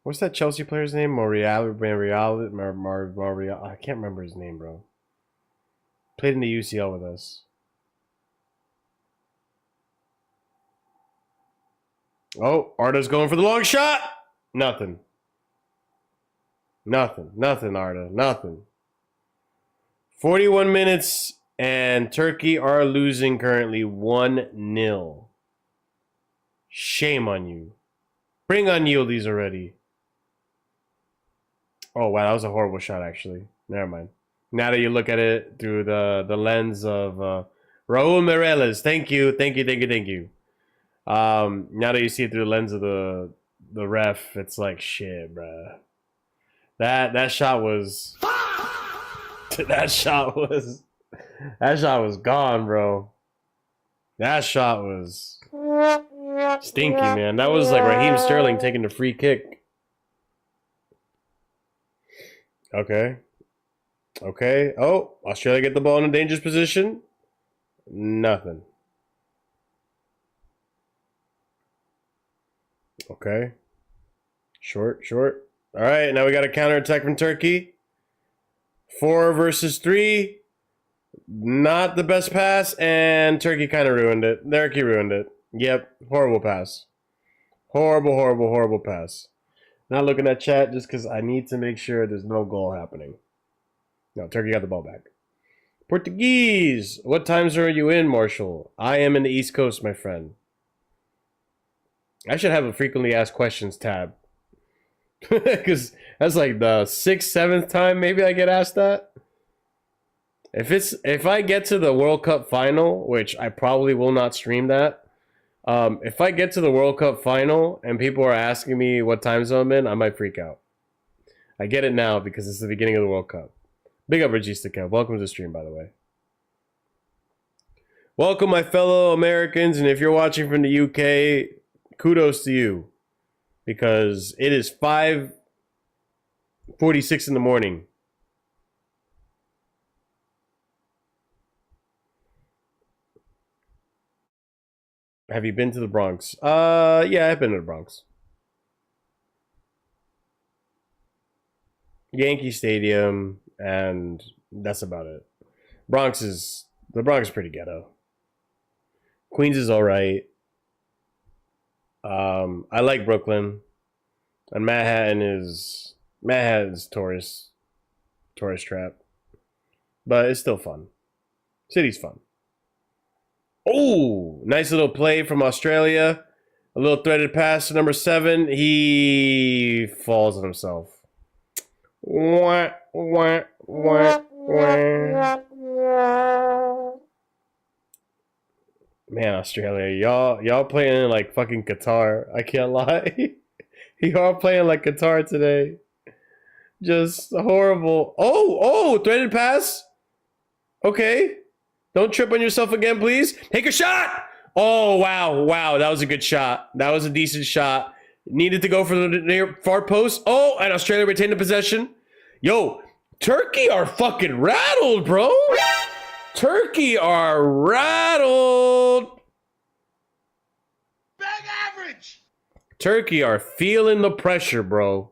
[SPEAKER 1] what's that Chelsea player's name? Marial. I can't remember his name, bro. Played in the UCL with us. Oh, Arda's going for the long shot. Nothing. Nothing. Nothing, Arda. Nothing. 41 minutes and Turkey are losing currently 1-0. Shame on you. Bring on Yildiz already. Oh, wow. That was a horrible shot, actually. Never mind. Now that you look at it through the lens of Raul Meireles. Thank you. Thank you. Thank you. Thank you. Now that you see it through the lens of the ref, it's like, shit, bruh. That shot was... that shot was gone, bro. That shot was... stinky, man. That was like Raheem Sterling taking the free kick. Okay. Okay. Oh, Australia get the ball in a dangerous position. Nothing. Okay. Short. All right, now we got a counterattack from Turkey. 4 versus 3. Not the best pass, and Turkey kind of ruined it. Turkey ruined it. Yep, horrible pass. Horrible pass. Not looking at chat just because I need to make sure there's no goal happening. No, Turkey got the ball back. Portuguese! What times are you in, Marshall? I am in the East Coast, my friend. I should have a frequently asked questions tab. Because that's like the 6th, 7th time maybe I get asked that. If I get to the World Cup final, which I probably will not stream that, if I get to the World Cup final and people are asking me what time zone I'm in, I might freak out. I get it now because it's the beginning of the World Cup. Big up Regista Kev. Welcome to the stream, by the way. Welcome, my fellow Americans, and if you're watching from the UK, kudos to you. Because it is 5:46 in the morning. Have you been to the Bronx? Yeah, I've been to the Bronx. Yankee Stadium, and that's about it. The Bronx is pretty ghetto. Queens is all right. I like Brooklyn, and Manhattan's tourist trap, but it's still fun. City's fun. Oh, nice little play from Australia. A little threaded pass to number 7. He falls on himself. Wah, wah, wah, wah. Man, Australia, y'all playing like fucking Qatar. I can't lie. Y'all playing like Qatar today. Just horrible. Oh, threaded pass. Okay. Don't trip on yourself again, please. Take a shot. Oh, wow. That was a good shot. That was a decent shot. Needed to go for the near far post. Oh, and Australia retained the possession. Yo, Turkey are fucking rattled, bro. Turkey are rattled.
[SPEAKER 2] Bag average.
[SPEAKER 1] Turkey are feeling the pressure, bro.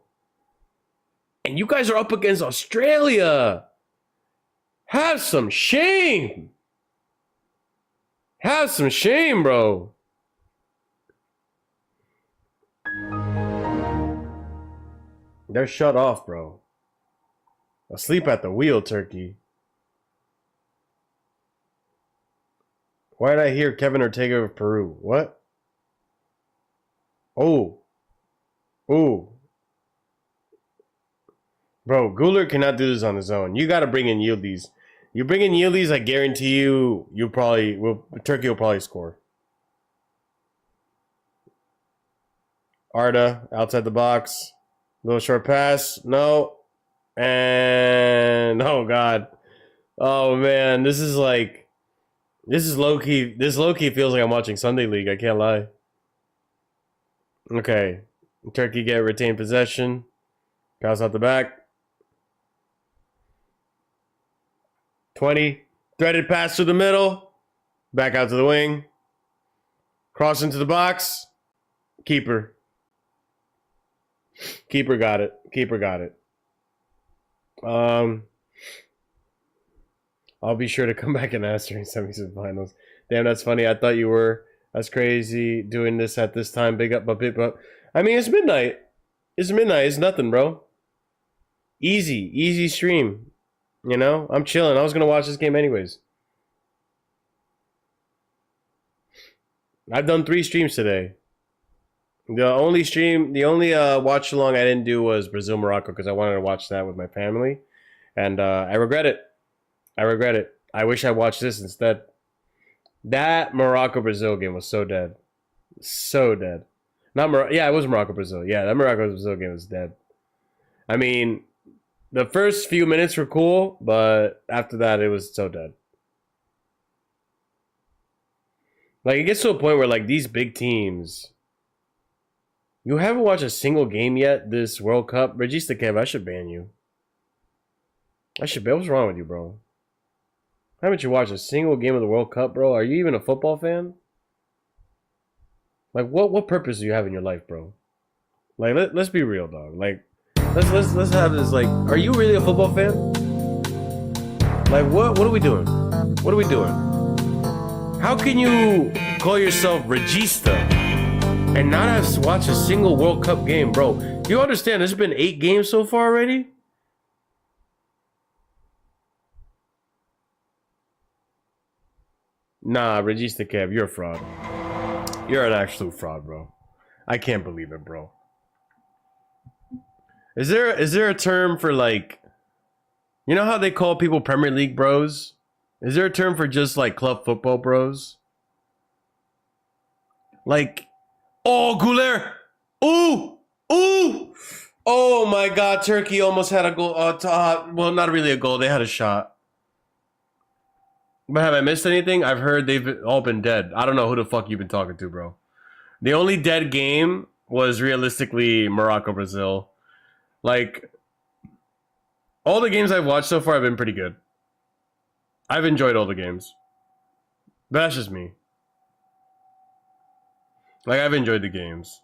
[SPEAKER 1] And you guys are up against Australia. Have some shame. Have some shame, bro. They're shut off, bro. Asleep at the wheel, Turkey. Why did I hear Kevin Ortega of Peru? What? Oh. Bro, Guler cannot do this on his own. You got to bring in Yildiz. You bring in Yildiz, I guarantee you, Turkey will probably score. Arda, outside the box. Little short pass. No. And, oh, God. Oh, man. This is low-key. This low-key feels like I'm watching Sunday League. I can't lie. Okay. Turkey get retained possession. Pass out the back. 20. Threaded pass to the middle. Back out to the wing. Cross into the box. Keeper. Keeper got it. I'll be sure to come back and ask during semis and finals. Damn, that's funny. I thought you were. That's crazy doing this at this time. Big up, but I mean, it's midnight. It's nothing, bro. Easy stream. You know, I'm chilling. I was gonna watch this game anyways. I've done 3 streams today. The only watch along I didn't do was Brazil Morocco because I wanted to watch that with my family, and I regret it. I wish I watched this instead. That Morocco Brazil game was so dead. Yeah, it was Morocco Brazil. Yeah, that Morocco Brazil game was dead. I mean, the first few minutes were cool, but after that, it was so dead. Like, it gets to a point where, like, these big teams... You haven't watched a single game yet this World Cup? Regista Kev, I should ban you. What's wrong with you, bro? Haven't you watched a single game of the World Cup, bro? Are you even a football fan? Like, what purpose do you have in your life, bro? Like, let's be real, dog. Like, let's have this. Like, are you really a football fan? Like, what are we doing? What are we doing? How can you call yourself Regista and not have watched a single World Cup game, bro? Do you understand? There's been 8 games so far already. Nah, Regista Kev, you're a fraud. You're an absolute fraud, bro. I can't believe it, bro. Is there a term for, like, you know how they call people Premier League bros? Is there a term for just like club football bros? Like, oh, Gouler! Ooh! Oh my God, Turkey almost had a goal. Well, not really a goal. They had a shot. But have I missed anything? I've heard they've all been dead. I don't know who the fuck you've been talking to, bro. The only dead game was realistically Morocco-Brazil. Like, all the games I've watched so far have been pretty good. I've enjoyed all the games. But that's just me. Like, I've enjoyed the games.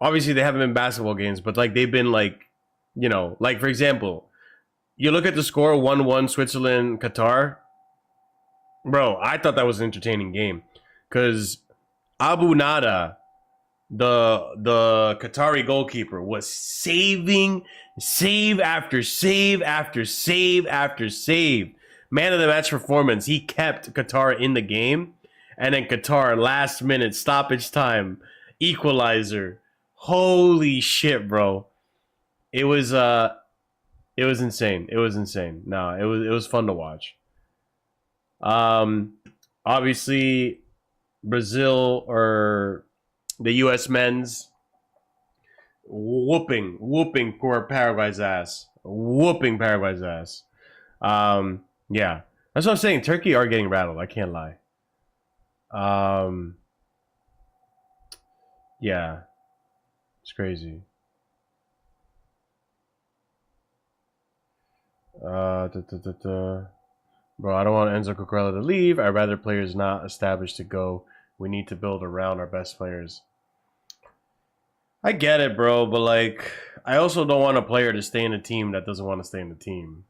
[SPEAKER 1] Obviously, they haven't been basketball games, but, like, they've been, like, You know, like for example, you look at the score 1-1 Switzerland Qatar. Bro, I thought that was an entertaining game because Abu Nada, the Qatari goalkeeper, was saving save after save after save after save. Man of the match performance. He kept Qatar in the game, and then Qatar last minute stoppage time equalizer. Holy shit, bro! It was insane. It was insane. No, it was fun to watch. Obviously, Brazil or the U.S. men's whooping poor Paraguay's ass. Whooping Paraguay's ass. Yeah, that's what I'm saying. Turkey are getting rattled. I can't lie. Yeah, it's crazy. Bro, I don't want Enzo Cucurella to leave. I'd rather players not established to go. We need to build around our best players. I get it, bro, but like, I also don't want a player to stay in a team that doesn't want to stay in the team.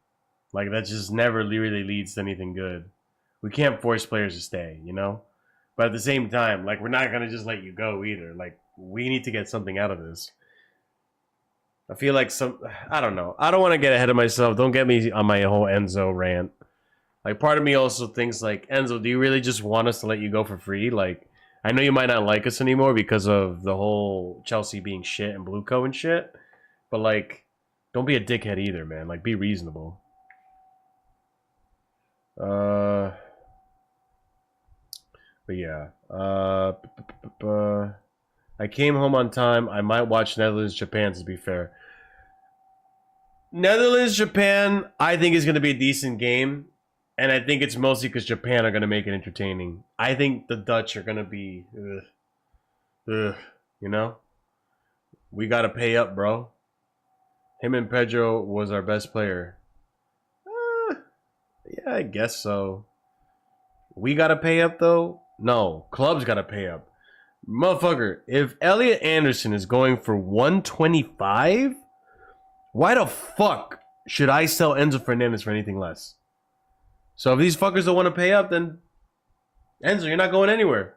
[SPEAKER 1] Like, that just never really leads to anything good. We can't force players to stay, you know? But at the same time, like, we're not going to just let you go either. Like, we need to get something out of this. I feel like I don't know. I don't want to get ahead of myself. Don't get me on my whole Enzo rant. Like, part of me also thinks, like, Enzo, do you really just want us to let you go for free? Like, I know you might not like us anymore because of the whole Chelsea being shit and Blueco and shit. But, like, don't be a dickhead either, man. Like, be reasonable. But yeah. I came home on time. I might watch Netherlands, Japan, to be fair. Netherlands, Japan, I think is going to be a decent game. And I think it's mostly because Japan are going to make it entertaining. I think the Dutch are going to be, you know? We got to pay up, bro. Him and Pedro was our best player. Yeah, I guess so. We got to pay up, though? No, clubs got to pay up. Motherfucker, if Elliot Anderson is going for 125, why the fuck should I sell Enzo Fernandez for anything less? So if these fuckers don't want to pay up, then Enzo, you're not going anywhere.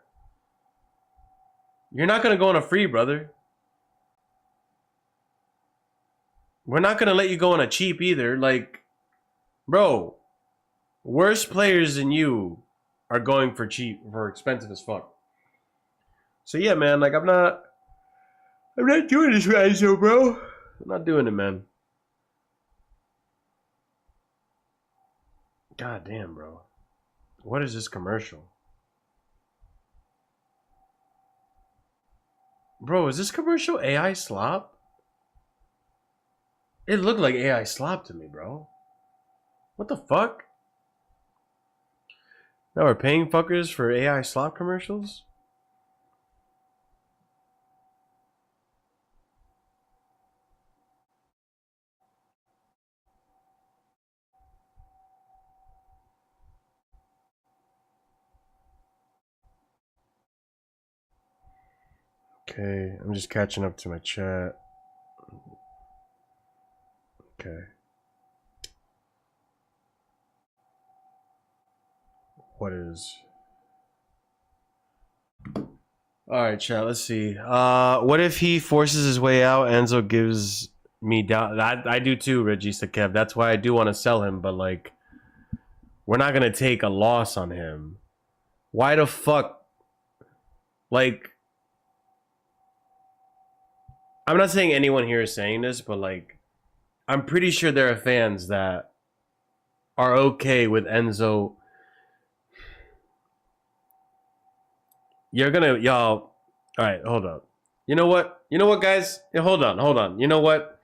[SPEAKER 1] You're not going to go on a free, brother. We're not going to let you go on a cheap either. Like, bro, worse players than you are going for cheap, for expensive as fuck. So yeah, man, like I'm not doing this right, Enzo, bro. I'm not doing it, man. God damn, bro. What is this commercial? Bro, is this commercial AI slop? It looked like AI slop to me, bro. What the fuck? Now we're paying fuckers for AI slop commercials? Okay, I'm just catching up to my chat. Okay. What is... Alright, chat, let's see. What if he forces his way out? Enzo gives me down. I do too, Regista Kev. That's why I do want to sell him, but like, we're not going to take a loss on him. Why the fuck? Like, I'm not saying anyone here is saying this, but like, I'm pretty sure there are fans that are okay with Enzo. You're gonna, y'all. All right, hold up. You know what? You know what, guys? Yeah, hold on. You know what?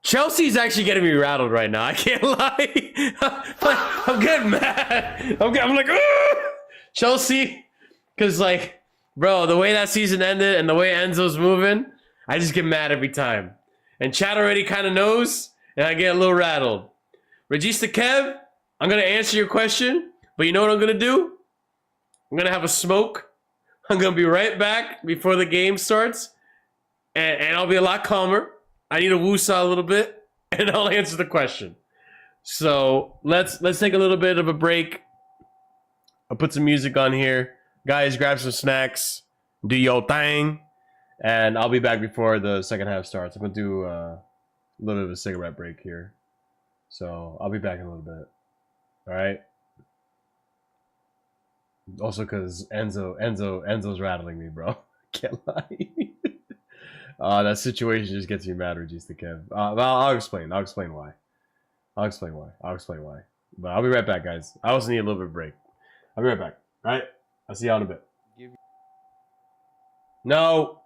[SPEAKER 1] Chelsea's actually getting me rattled right now. I can't lie. I'm getting mad. I'm like, ugh! Chelsea, because like, bro, the way that season ended and the way Enzo's moving, I just get mad every time. And Chad already kind of knows, and I get a little rattled. Regista Kev, I'm gonna answer your question, but you know what I'm gonna do? I'm gonna have a smoke. I'm gonna be right back before the game starts, and I'll be a lot calmer. I need to woosah a little bit, and I'll answer the question. So let's take a little bit of a break. I'll put some music on here. Guys, grab some snacks, do your thing, and I'll be back before the second half starts. I'm gonna do a little bit of a cigarette break here. So I'll be back in a little bit. All right. Also, because Enzo's rattling me, bro. Can't lie. That situation just gets me mad, Regista Kev. I'll explain. I'll explain why. I'll explain why. But I'll be right back, guys. I also need a little bit of a break. I'll be right back. All right. I'll see y'all in a bit. No.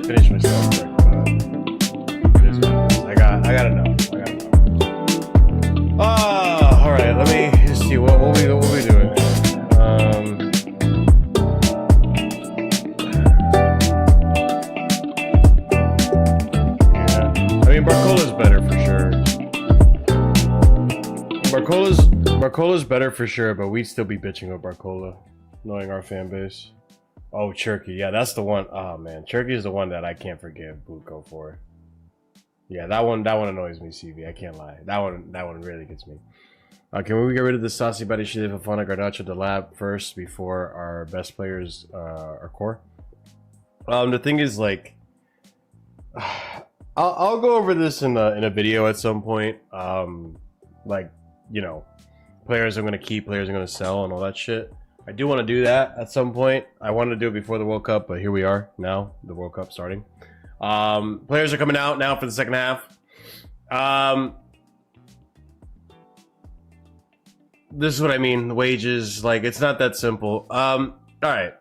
[SPEAKER 1] didn't finish my stuff quick, but it is what it is. I got enough. All right. Let me just see what we doing. Yeah. I mean, Barcola's better for sure. Barcola's better for sure, but we'd still be bitching with Barcola, knowing our fan base. Oh, Cherky. Yeah, that's the one. Oh, man. Cherky is the one that I can't forgive Buko for. Yeah, that one annoys me, CV. I can't lie. That one really gets me. Can we get rid of the saucy buddy shit for Fana Gardacho the lab first before our best players are core? The thing is, like, I'll go over this in a video at some point. Like, you know, players I'm gonna keep, players I'm gonna sell, and all that shit. I do want to do that at some point. I wanted to do it before the World Cup, but here we are now, the World Cup starting. Players are coming out now for the second half. This is what I mean. The wages, like, it's not that simple. All right.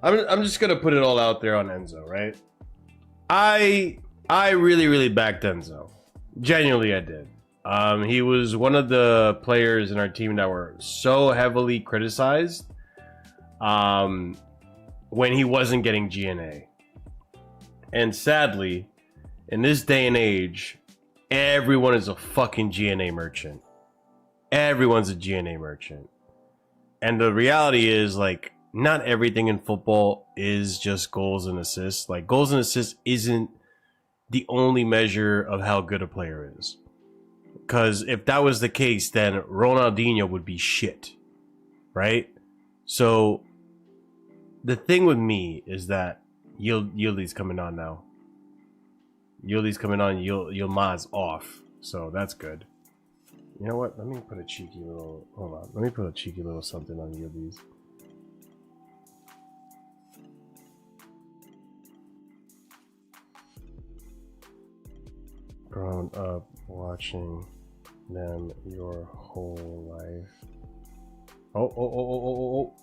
[SPEAKER 1] I'm just gonna put it all out there on Enzo, right? I really backed Enzo. Genuinely, I did. He was one of the players in our team that were so heavily criticized when he wasn't getting GNA. And sadly, in this day and age, everyone is a fucking GNA merchant. Everyone's a GNA merchant. And the reality is, like, not everything in football is just goals and assists. Like, goals and assists isn't the only measure of how good a player is. Because if that was the case, then Ronaldinho would be shit, right? So the thing with me is that Yildi's coming on now. Yildi's coming on. Yilmaz off, so that's good. You know what? Let me put a cheeky little. Hold on. Let me put a cheeky little something on Yildi's. Grown up watching them your whole life. Oh.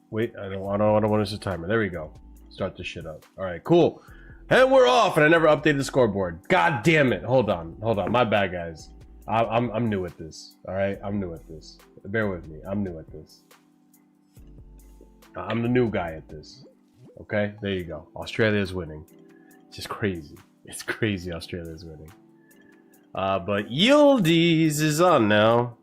[SPEAKER 1] Wait, I don't want to miss the timer. There we go. Start this shit up. All right, cool. And we're off, and I never updated the scoreboard. God damn it. Hold on. My bad, guys. I'm new at this. All right, I'm new at this. Bear with me. I'm new at this. I'm the new guy at this. Okay, there you go. Australia is winning. It's just crazy. It's crazy. Australia is winning. But Yildiz is on now.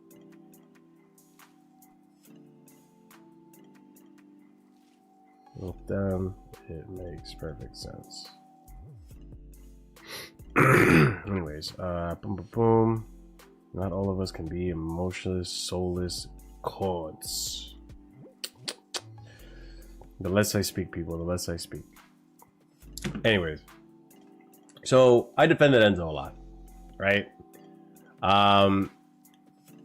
[SPEAKER 1] With them, it makes perfect sense. Anyways, boom. Not all of us can be emotionless, soulless cods. The less I speak, people, the less I speak. Anyways, so I defended Enzo a lot, right? And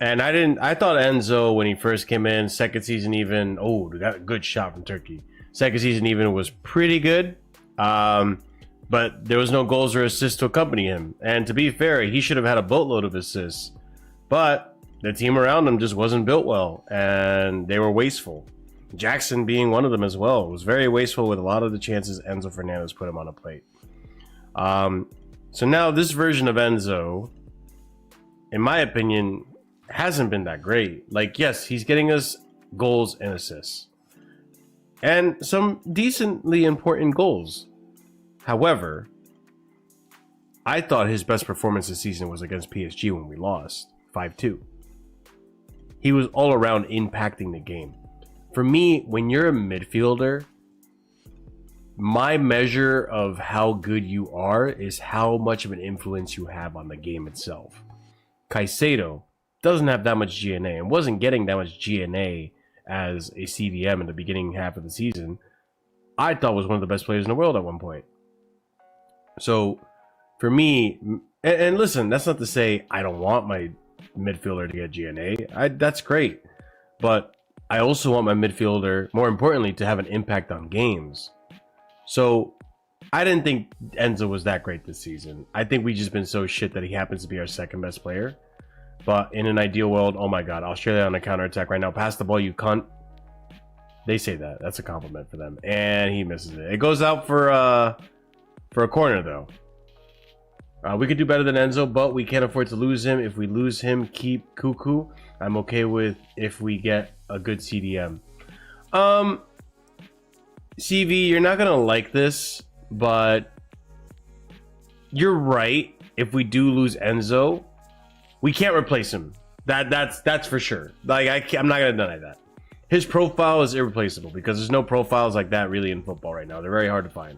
[SPEAKER 1] I thought Enzo, when he first came in, second season even, got a good shot from Turkey. Second season even was pretty good. But there was no goals or assists to accompany him. And to be fair, he should have had a boatload of assists. But the team around him just wasn't built well, and they were wasteful. Jackson being one of them as well. It was very wasteful with a lot of the chances Enzo Fernandez put him on a plate. So now this version of Enzo, in my opinion, hasn't been that great. Like, yes, he's getting us goals and assists. And some decently important goals. However, I thought his best performance this season was against PSG when we lost 5-2. He was all around impacting the game. For me, when you're a midfielder, my measure of how good you are is how much of an influence you have on the game itself. Caicedo doesn't have that much GNA and wasn't getting that much GNA as a CDM in the beginning half of the season. I thought was one of the best players in the world at one point. So for me, and listen, that's not to say I don't want my midfielder to get GNA. That's great. But I also want my midfielder, more importantly, to have an impact on games. So I didn't think Enzo was that great this season. I think we've just been so shit that he happens to be our second best player. But in an ideal world, oh my God, Australia on a counterattack right now. Pass the ball, you cunt. They say that. That's a compliment for them. And he misses it. It goes out for for a corner, though. We could do better than Enzo, but we can't afford to lose him. If we lose him, keep Cuckoo. I'm okay with if we get a good CDM. CV, you're not gonna like this, but you're right. If we do lose Enzo, we can't replace him. That's for sure. Like I'm not gonna deny that. His profile is irreplaceable because there's no profiles like that really in football right now. They're very hard to find.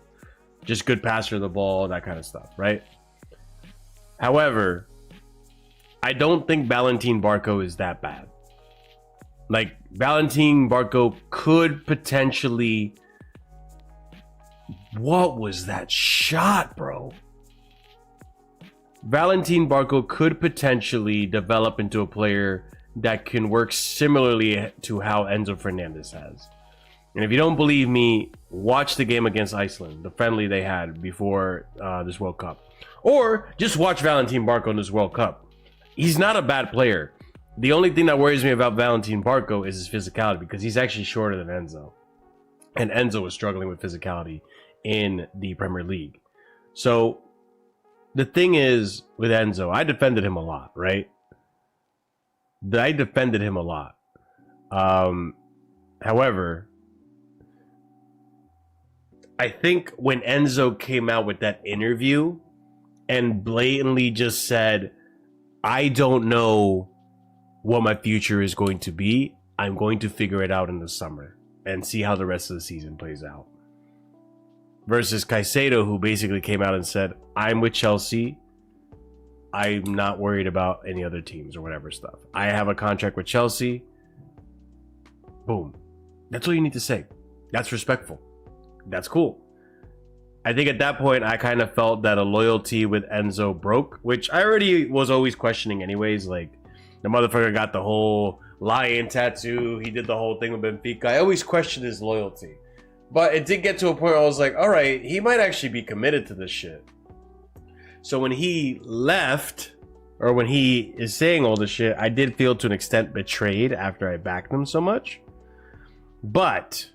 [SPEAKER 1] Just good passer of the ball, that kind of stuff, right? However, I don't think Valentin Barco is that bad. Like, Valentin Barco could potentially... What was that shot, bro? Valentin Barco could potentially develop into a player that can work similarly to how Enzo Fernandez has. And if you don't believe me, watch the game against Iceland, the friendly they had before this World Cup. Or just watch Valentin Barco in this World Cup. He's not a bad player. The only thing that worries me about Valentin Barco is his physicality, because he's actually shorter than Enzo. And Enzo was struggling with physicality in the Premier League. So the thing is with Enzo, I defended him a lot, right? I defended him a lot. However, I think when Enzo came out with that interview and blatantly just said, I don't know what my future is going to be. I'm going to figure it out in the summer and see how the rest of the season plays out. Versus Caicedo, who basically came out and said, I'm with Chelsea. I'm not worried about any other teams or whatever stuff. I have a contract with Chelsea. Boom. That's all you need to say. That's respectful. That's cool. I think at that point, I kind of felt that a loyalty with Enzo broke, which I already was always questioning anyways. Like, the motherfucker got the whole lion tattoo. He did the whole thing with Benfica. I always questioned his loyalty. But it did get to a point where I was like, all right, he might actually be committed to this shit. So when he left, or when he is saying all this shit, I did feel to an extent betrayed after I backed him so much. But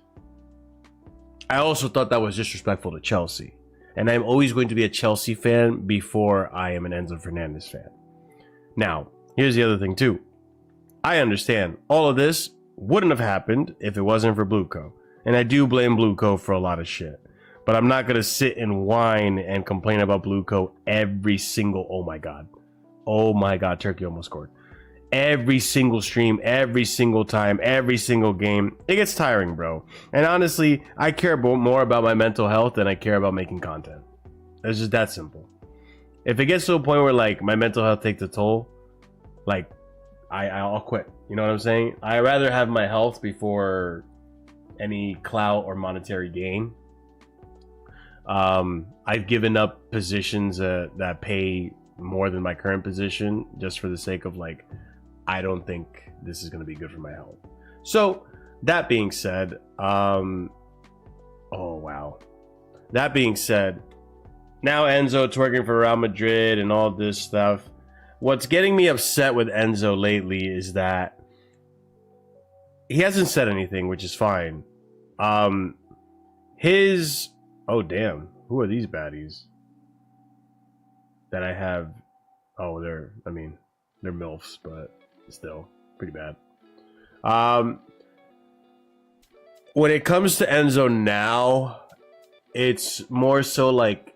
[SPEAKER 1] I also thought that was disrespectful to Chelsea. And I'm always going to be a Chelsea fan before I am an Enzo Fernandez fan. Now, here's the other thing too. I understand all of this wouldn't have happened if it wasn't for Blueco. And I do blame Blueco for a lot of shit. But I'm not going to sit and whine and complain about Blueco every single... Oh my God, Turkey almost scored. Every single stream, every single time, every single game. It gets tiring, bro. And honestly, I care more about my mental health than I care about making content. It's just that simple. If it gets to a point where, like, my mental health takes a toll, like, I'll quit. You know what I'm saying? I'd rather have my health before any clout or monetary gain. I've given up positions that pay more than my current position just for the sake of, like, I don't think this is going to be good for my health. So that being said, oh wow. That being said, now Enzo twerking for Real Madrid and all this stuff. What's getting me upset with Enzo lately is that he hasn't said anything, which is fine. Oh damn, who are these baddies that I have? Oh, they're MILFs, but still pretty bad. When it comes to Enzo now, it's more so like,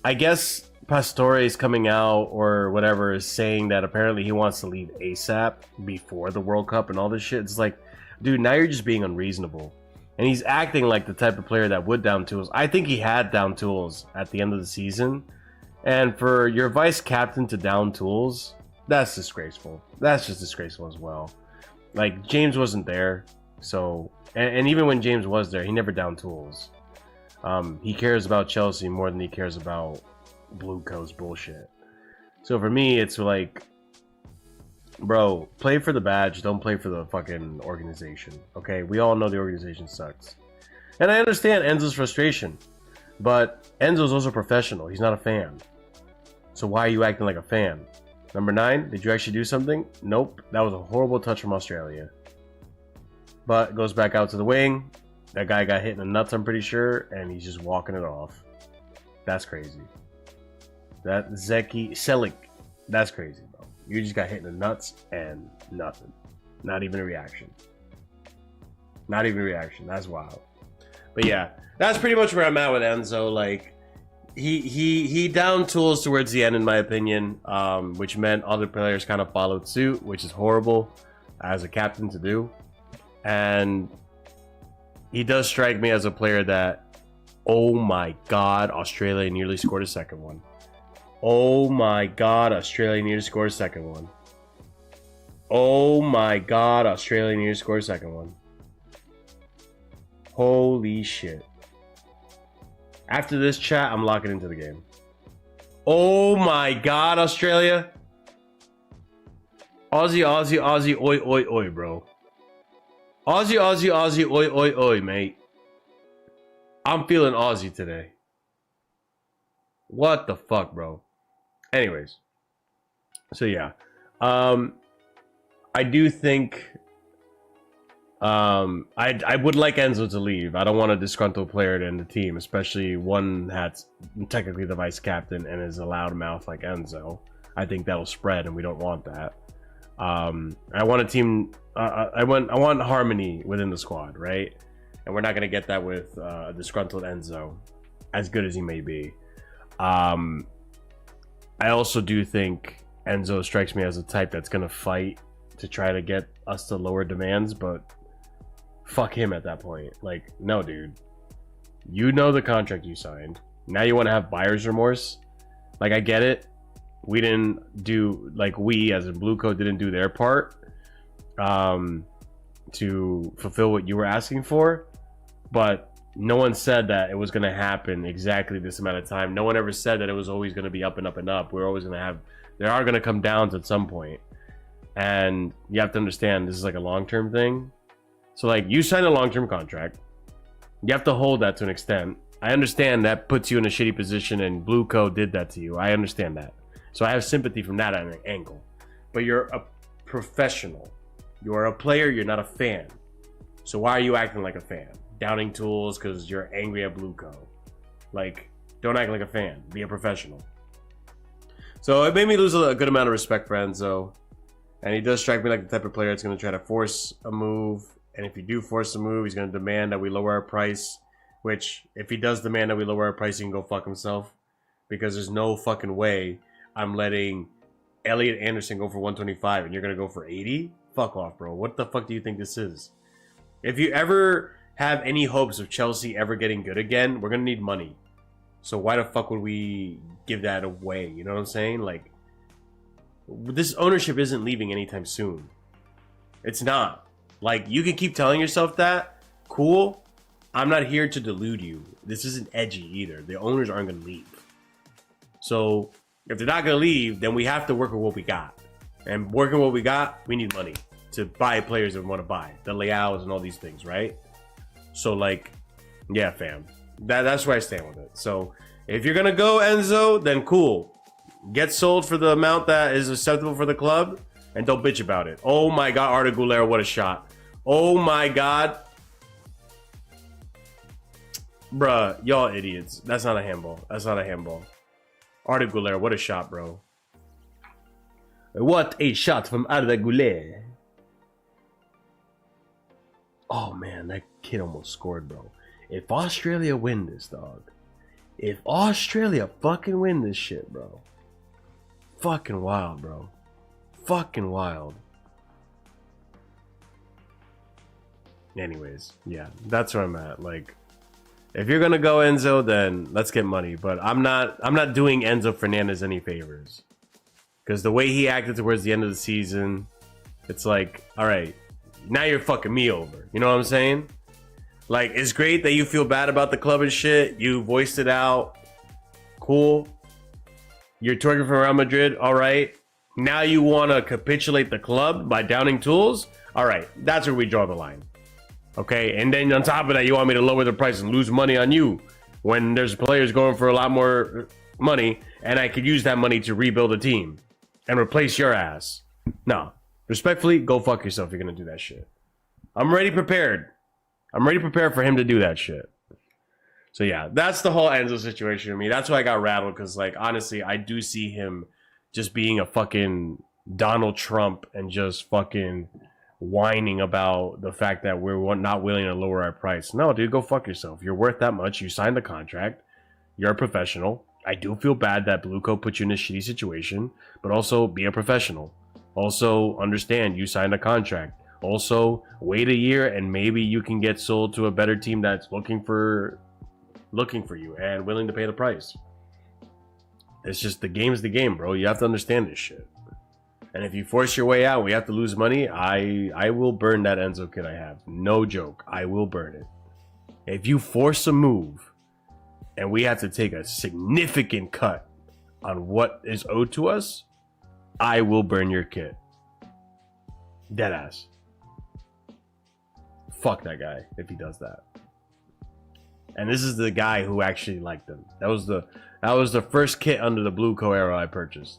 [SPEAKER 1] I guess Pastore is coming out or whatever is saying that apparently he wants to leave ASAP before the World Cup and all this shit. It's like, dude, now you're just being unreasonable. And he's acting like the type of player that would down tools. I think he had down tools at the end of the season. And for your vice captain to down tools, that's disgraceful. That's just disgraceful as well. Like, James wasn't there. So, and even when James was there, he never down tools. He cares about Chelsea more than he cares about Blueco's bullshit. So for me, it's like, bro, play for the badge, don't play for the fucking organization. Okay, we all know the organization sucks. And I understand Enzo's frustration, but Enzo's also professional. He's not a fan. So why are you acting like a fan? Number 9, did you actually do something? Nope, that was a horrible touch from Australia. But goes back out to the wing. That guy got hit in the nuts, I'm pretty sure, and he's just walking it off. That's crazy. That Zeki Selik, that's crazy, bro. You just got hit in the nuts and nothing. Not even a reaction. Not even a reaction. That's wild. But yeah, that's pretty much where I'm at with Enzo. Like, he downed tools towards the end, in my opinion, which meant other players kind of followed suit, which is horrible as a captain to do. And he does strike me as a player that, oh my god, Australia nearly scored a second one. Oh my god, Australia nearly scored a second one. Oh my god, Australia nearly scored a second one. Holy shit. After this chat, I'm locking into the game. Oh my god, Australia. Aussie, Aussie, Aussie, oi, oi, oi, bro. Aussie, Aussie, Aussie, oi, oi, oi, mate. I'm feeling Aussie today. What the fuck, bro? Anyways. So, yeah. I do think... I would like Enzo to leave. I don't want a disgruntled player in the team, especially one that's technically the vice captain and is a loudmouth like Enzo. I think that'll spread, and we don't want that. I want a team. I want harmony within the squad, right? And we're not gonna get that with a disgruntled Enzo, as good as he may be. I also do think Enzo strikes me as a type that's gonna fight to try to get us to lower demands, but fuck him at that point. Like, no, dude. You know the contract you signed. Now you want to have buyer's remorse? Like, I get it. We didn't do, like, we as in Blue Code didn't do their part to fulfill what you were asking for, but no one said that it was going to happen exactly this amount of time. No one ever said that it was always going to be up and up and up. We're always going to have, there are going to come downs at some point. And you have to understand, this is like a long-term thing. So, like, you sign a long-term contract. You have to hold that to an extent. I understand that puts you in a shitty position, and Blue Code did that to you. I understand that. So I have sympathy from that angle. But you're a professional. You are a player. You're not a fan. So why are you acting like a fan? Downing tools because you're angry at Blue Code. Like, don't act like a fan. Be a professional. So it made me lose a good amount of respect for Enzo. And he does strike me like the type of player that's going to try to force a move. And if you do force a move, he's going to demand that we lower our price. Which, if he does demand that we lower our price, he can go fuck himself. Because there's no fucking way I'm letting Elliot Anderson go for 125 and you're going to go for 80? Fuck off, bro. What the fuck do you think this is? If you ever have any hopes of Chelsea ever getting good again, we're going to need money. So why the fuck would we give that away? You know what I'm saying? Like, this ownership isn't leaving anytime soon. It's not. Like, you can keep telling yourself that. Cool. I'm not here to delude you. This isn't edgy either. The owners aren't going to leave. So, if they're not going to leave, then we have to work with what we got. And working with what we got, we need money to buy players that we want to buy. The Leaos and all these things, right? So, like, yeah, fam. That's where I stand with it. So, if you're going to go, Enzo, then cool. Get sold for the amount that is acceptable for the club. And don't bitch about it. Oh my god, Arda Güler, what a shot. Oh my god. Bruh, y'all idiots. That's not a handball. That's not a handball. Arda Güler, what a shot, bro. What a shot from Arda Güler. Oh man, that kid almost scored, bro. If Australia win this, dog. If Australia fucking win this shit, bro. Fucking wild, bro. Fucking wild. Anyways, yeah, that's where I'm at. Like, if you're gonna go Enzo, then let's get money. But I'm not doing Enzo Fernandez any favors, because the way he acted towards the end of the season, it's like, all right, now you're fucking me over. You know what I'm saying? Like, it's great that you feel bad about the club and shit. You voiced it out. Cool. You're twerking for Real Madrid. All right. Now you want to capitulate the club by downing tools? All right, that's where we draw the line. Okay, and then on top of that, you want me to lower the price and lose money on you when there's players going for a lot more money, and I could use that money to rebuild a team and replace your ass. No, respectfully, go fuck yourself if you're going to do that shit. I'm already prepared. I'm already prepared for him to do that shit. So yeah, that's the whole Enzo situation to me. That's why I got rattled, because like honestly, I do see him just being a fucking Donald Trump and just fucking whining about the fact that we're not willing to lower our price. No, dude, go fuck yourself. You're worth that much. You signed the contract. You're a professional. I do feel bad that Blueco put you in a shitty situation, but also be a professional. Also understand you signed a contract. Also wait a year and maybe you can get sold to a better team that's looking for you and willing to pay the price. It's just the game's the game, bro. You have to understand this shit. And if you force your way out, we have to lose money. I will burn that Enzo kit I have. No joke. I will burn it. If you force a move and we have to take a significant cut on what is owed to us, I will burn your kit. Deadass. Fuck that guy if he does that. And this is the guy who actually liked them. That was the first kit under the Blueco era I purchased.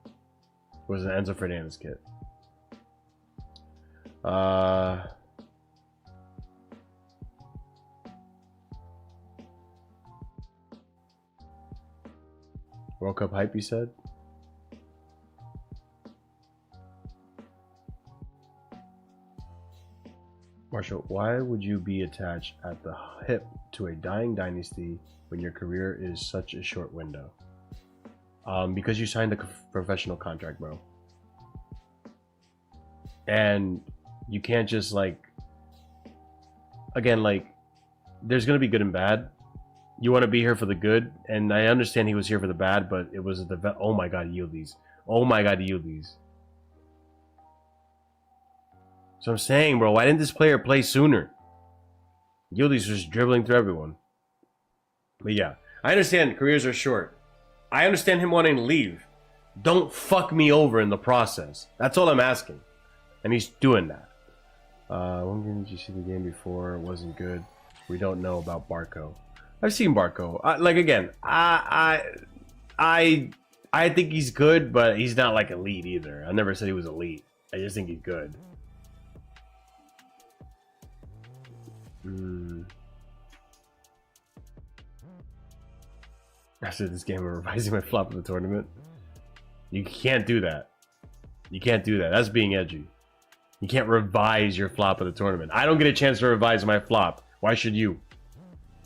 [SPEAKER 1] It was an Enzo Fernandez kit. World Cup hype, you said? Marshall, why would you be attached at the hip to a dying dynasty when your career is such a short window? Because you signed a professional contract, bro. And you can't just like, again, like, there's gonna be good and bad. You want to be here for the good, and I understand he was here for the bad, but it was the oh my god, Yildiz. Oh my god, Yildiz. So I'm saying, bro, why didn't this player play sooner? Yildiz was dribbling through everyone. But yeah, I understand careers are short. I understand him wanting to leave. Don't fuck me over in the process. That's all I'm asking. And he's doing that. When did you see the game before? It wasn't good. We don't know about Barco. I've seen Barco. Like again, I think he's good, but he's not like elite either. I never said he was elite. I just think he's good. After this game, I'm revising my flop of the tournament. You can't do that. You can't do that. That's being edgy. You can't revise your flop of the tournament. I don't get a chance to revise my flop. Why should you?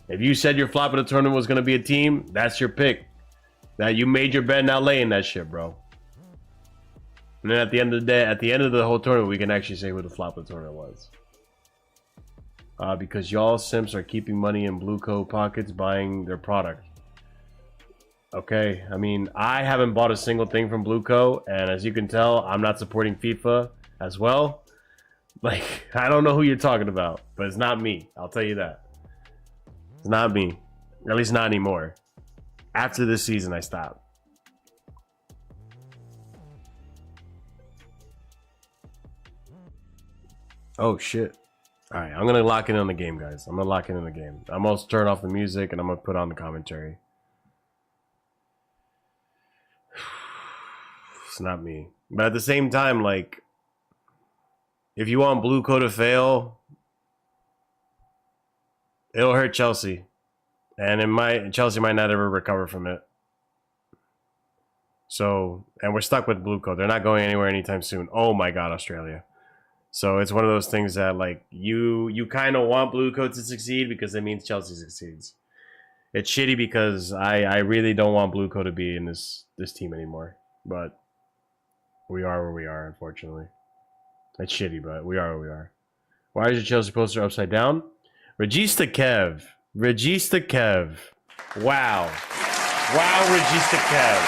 [SPEAKER 1] If you said your flop of the tournament was going to be a team, that's your pick. Now you made your bet, not laying that shit, bro. And then at the end of the day, at the end of the whole tournament, we can actually say who the flop of the tournament was. Because y'all simps are keeping money in Blueco pockets buying their product. Okay, I mean, I haven't bought a single thing from Blueco, and as you can tell, I'm not supporting FIFA as well. Like, I don't know who you're talking about, but it's not me. I'll tell you that. It's not me. At least not anymore. After this season, I stopped. Oh, shit. All right, I'm going to lock in on the game, guys. I'm going to lock in on the game. I'm going to turn off the music, and I'm going to put on the commentary. It's not me. But at the same time, like, if you want Blueco to fail, it'll hurt Chelsea. And Chelsea might not ever recover from it. So, and we're stuck with Blueco. They're not going anywhere anytime soon. Oh my god, Australia. So it's one of those things that, like, you kind of want Blueco to succeed because it means Chelsea succeeds. It's shitty because I really don't want Blueco to be in this team anymore. But we are where we are, unfortunately. It's shitty, but we are where we are. Why is your Chelsea poster upside down? Regista Kev. Regista Kev. Wow. Wow, Regista Kev.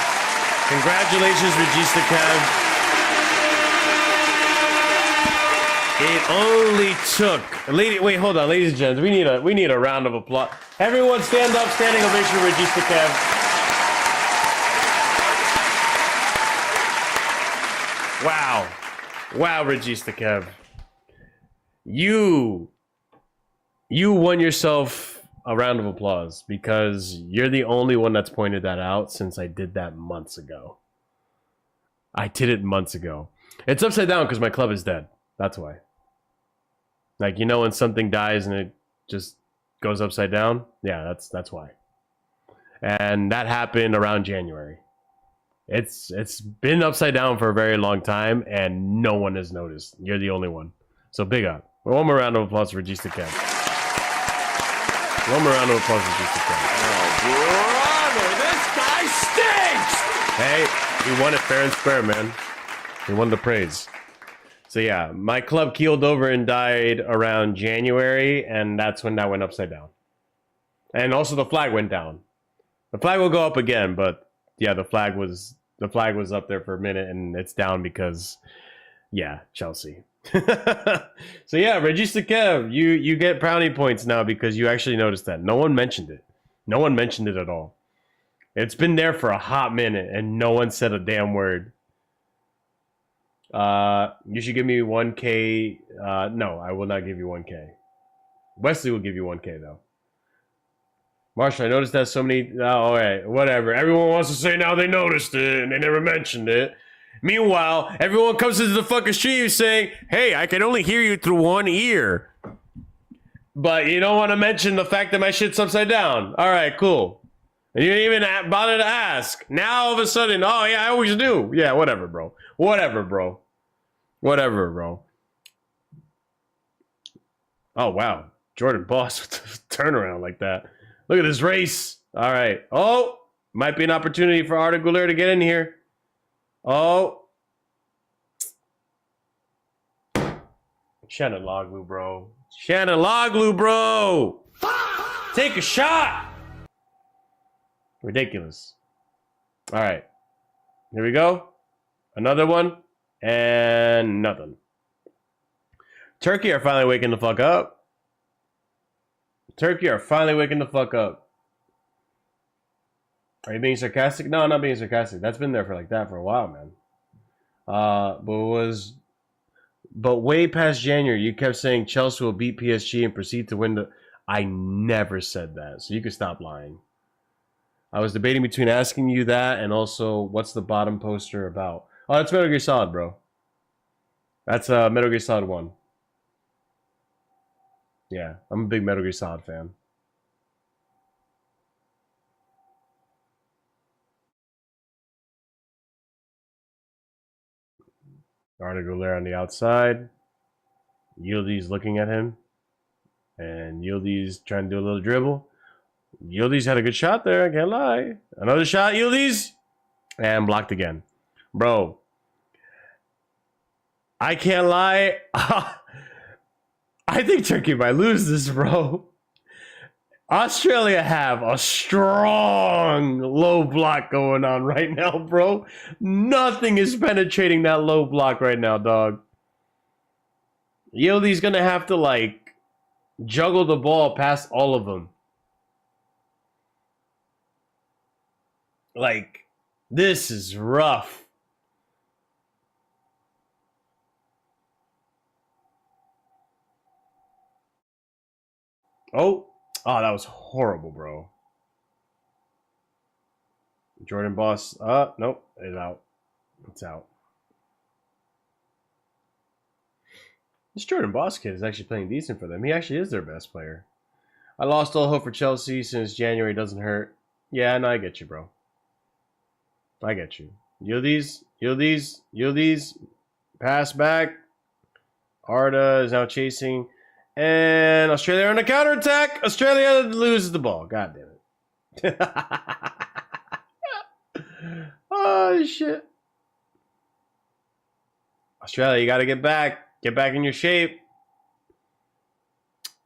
[SPEAKER 1] Congratulations, Regista Kev. It only took... Wait, hold on, ladies and gentlemen. We need a round of applause. Everyone stand up, standing ovation for Regista Kev. Wow. Wow, Regista Kev. You won yourself a round of applause because you're the only one that's pointed that out since I did that months ago. I did it months ago. It's upside down because my club is dead. That's why. Like, you know when something dies and it just goes upside down. Yeah, that's why. And that happened around January. It's been upside down for a very long time, and no one has noticed. You're the only one. So big up. One more round of applause for Gista Kev. One more round of applause for Gista Kev.
[SPEAKER 2] Oh, brother, this guy stinks!
[SPEAKER 1] Hey, he won it fair and square, man. He won the praise. So yeah, my club keeled over and died around January, and that's when that went upside down. And also the flag went down. The flag will go up again, but yeah, the flag was up there for a minute, and it's down because, yeah, Chelsea. So yeah, Regista Kev, you get brownie points now because you actually noticed that. No one mentioned it. No one mentioned it at all. It's been there for a hot minute, and no one said a damn word. You should give me 1K. No, I will not give you 1K. Wesley will give you 1K though. Marshall, I noticed that so many. Oh, all right, whatever. Everyone wants to say now they noticed it and they never mentioned it. Meanwhile, everyone comes into the fucking stream saying, "Hey, I can only hear you through one ear." But you don't want to mention the fact that my shit's upside down. All right, cool. And you didn't even bother to ask. Now all of a sudden, oh yeah, I always do. Yeah, whatever, bro. Whatever, bro. Whatever, bro. Oh wow, Jordan Boss with the turnaround like that. Look at this race. All right. Oh, might be an opportunity for Arda Güler to get in here. Oh. Shannon Loglu, bro. Shannon Loglu, bro. Take a shot. Ridiculous. All right. Here we go. Another one. And nothing. Turkey are finally waking the fuck up. Turkey are finally waking the fuck up. Are you being sarcastic? No, I'm not being sarcastic. That's been there for like that for a while, man. But way past January, you kept saying Chelsea will beat PSG and proceed to win the. I never said that, so you can stop lying. I was debating between asking you that and also what's the bottom poster about. Oh, that's Metal Gear Solid, bro. That's Metal Gear Solid 1. Yeah, I'm a big Metal Gear Solid fan. Arda Güler on the outside. Yildiz looking at him. And Yildiz trying to do a little dribble. Yildiz had a good shot there, I can't lie. Another shot, Yildiz. And blocked again. Bro. I can't lie. I think Turkey might lose this, bro. Australia have a strong low block going on right now, bro. Nothing is penetrating that low block right now, dog. Yildi's gonna have to, like, juggle the ball past all of them. Like, this is rough. Oh, that was horrible, bro. Jordan Boss. Nope, it's out. It's out. This Jordan Boss kid is actually playing decent for them. He actually is their best player. I lost all hope for Chelsea since January doesn't hurt. Yeah, no, I get you, bro. I get you. Yildiz. Pass back. Arda is now chasing. And Australia on a counterattack. Australia loses the ball. God damn it. Oh, shit. Australia, you got to get back. Get back in your shape.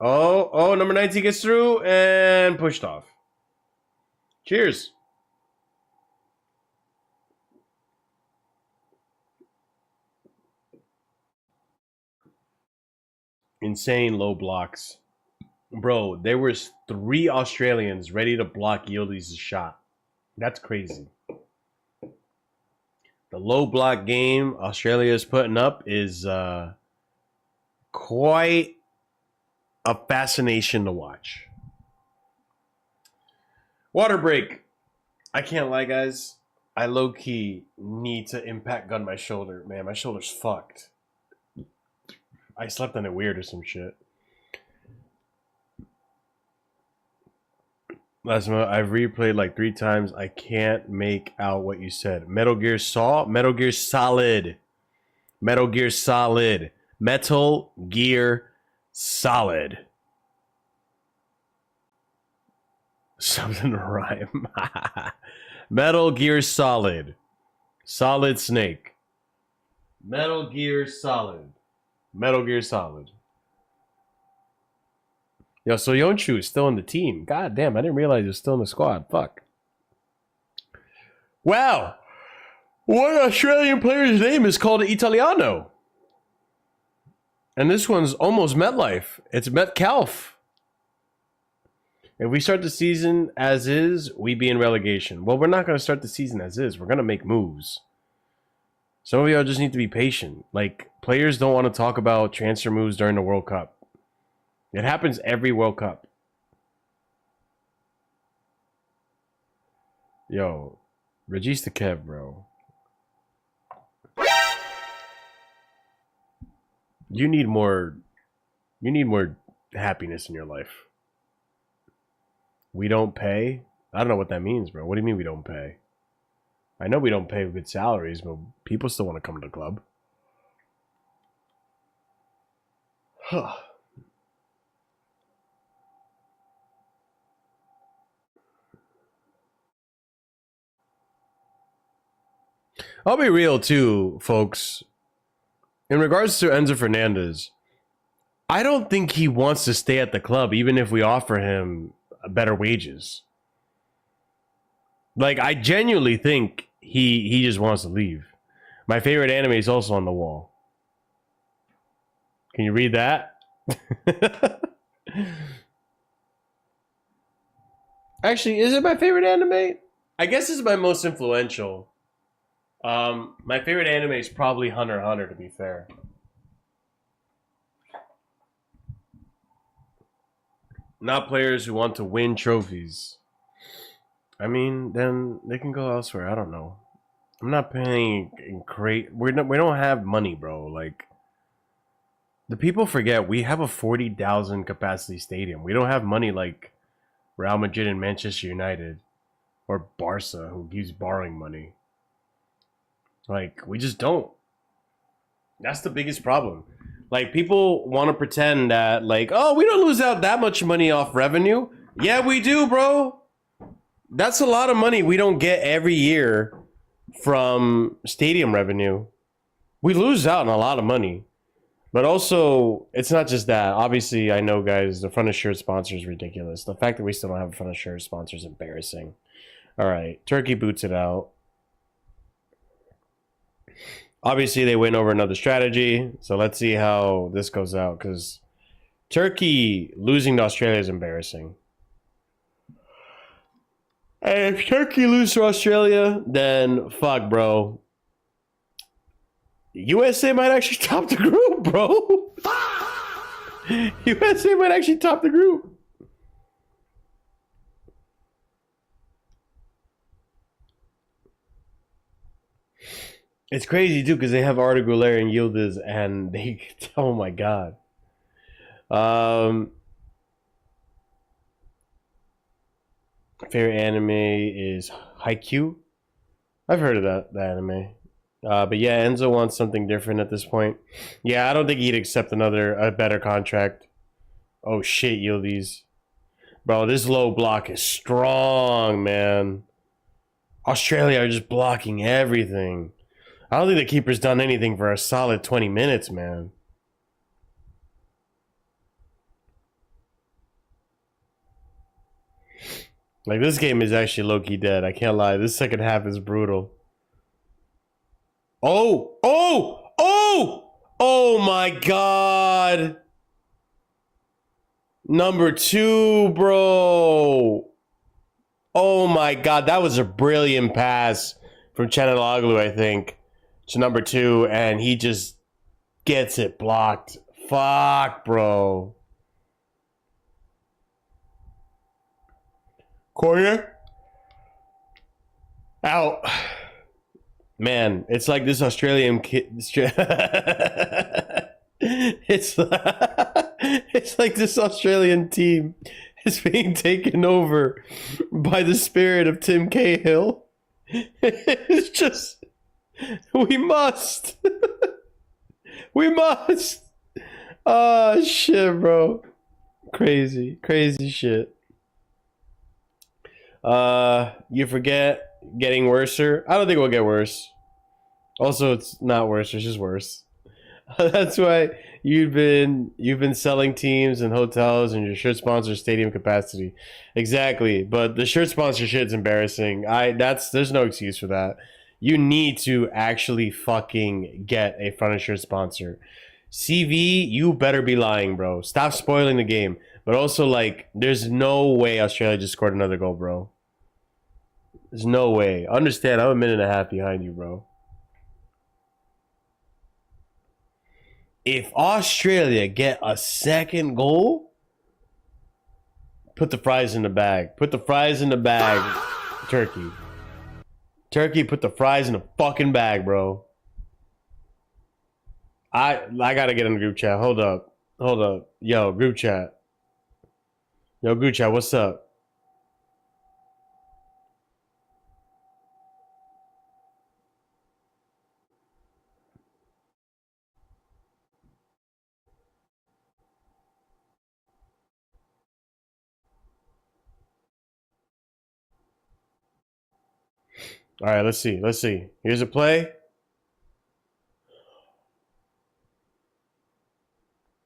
[SPEAKER 1] Oh, number 19 gets through and pushed off. Cheers. Insane low blocks. Bro, there was 3 Australians ready to block Yildiz's shot. That's crazy. The low block game Australia is putting up is quite a fascination to watch. Water break. I can't lie, guys. I low-key need to impact gun my shoulder. Man, my shoulder's fucked. I slept on it weird or some shit. Last month, I've replayed like 3 times. I can't make out what you said. Metal Gear Saw? Metal Gear Solid. Metal Gear Solid. Metal Gear Solid. Something to rhyme. Metal Gear Solid. Solid Snake. Metal Gear Solid. Metal Gear Solid. Yo, so Yonshu is still in the team. God damn, I didn't realize he was still in the squad. Fuck. Wow. What Australian player's name is called Italiano? And this one's almost MetLife. It's Metcalf. If we start the season as is, we be in relegation. Well, we're not going to start the season as is. We're going to make moves. Some of y'all just need to be patient. Like, players don't want to talk about transfer moves during the World Cup. It happens every World Cup. Yo, Regista Kev, bro. You need more happiness in your life. We don't pay? I don't know what that means, bro. What do you mean we don't pay? I know we don't pay good salaries, but people still want to come to the club. Huh. I'll be real too, folks. In regards to Enzo Fernandez, I don't think he wants to stay at the club, even if we offer him better wages. Like, I genuinely think he just wants to leave. My favorite anime is also on the wall. Can you read that? Actually, is it my favorite anime? I guess it's my most influential. My favorite anime is probably Hunter x Hunter, to be fair. Not players who want to win trophies. I mean, then they can go elsewhere. I don't know. I'm not paying great. We don't have money, bro. Like, the people forget we have a 40,000 capacity stadium. We don't have money like Real Madrid and Manchester United or Barca, who keeps borrowing money. Like, we just don't. That's the biggest problem. Like, people want to pretend that, like, oh, we don't lose out that much money off revenue. Yeah, we do, bro. That's a lot of money we don't get every year from stadium revenue. We lose out on a lot of money. But also, it's not just that. Obviously, I know, guys, the front of shirt sponsor is ridiculous. The fact that we still don't have a front of shirt sponsor is embarrassing. All right, Turkey boots it out. Obviously, they went over another strategy, so let's see how this goes out, because Turkey losing to Australia is embarrassing. And if Turkey loses to Australia, then fuck, bro. USA might actually top the group, bro. USA might actually top the group. It's crazy too, because they have Arda Güler and Yildiz, and they, oh my god. Favorite anime is Haikyuu. I've heard of that anime. But yeah, Enzo wants something different at this point. Yeah, I don't think he'd accept a better contract. Oh shit, Yildiz. Bro, this low block is strong, man. Australia are just blocking everything. I don't think the keeper's done anything for a solid 20 minutes, man. Like, this game is actually low-key dead. I can't lie. This second half is brutal. Oh! Oh! Oh! Oh my god! Number 2, bro! Oh my god, that was a brilliant pass from Chanaloglu, I think, to number 2, and he just gets it blocked. Fuck, bro. Corner. Out. Man, it's like this Australian kid. It's like this Australian team is being taken over by the spirit of Tim Cahill. It's just, we must. We must. Oh, shit, bro. Crazy, crazy shit. You forget getting worser. I don't think it will get worse. Also, it's not worse, it's just worse. That's why you've been selling teams and hotels and your shirt sponsor stadium capacity. Exactly. But the shirt sponsor shit's embarrassing. There's no excuse for that. You need to actually fucking get a front of shirt sponsor. CV, you better be lying, bro. Stop spoiling the game. But also, like, there's no way Australia just scored another goal, bro. There's no way. Understand, I'm a minute and a half behind you, bro. If Australia get a second goal, put the fries in the bag. Put the fries in the bag, Turkey. Turkey, put the fries in the fucking bag, bro. I gotta get in the group chat. Hold up. Hold up. Yo, group chat. Yo, group chat, what's up? All right, let's see. Let's see. Here's a play.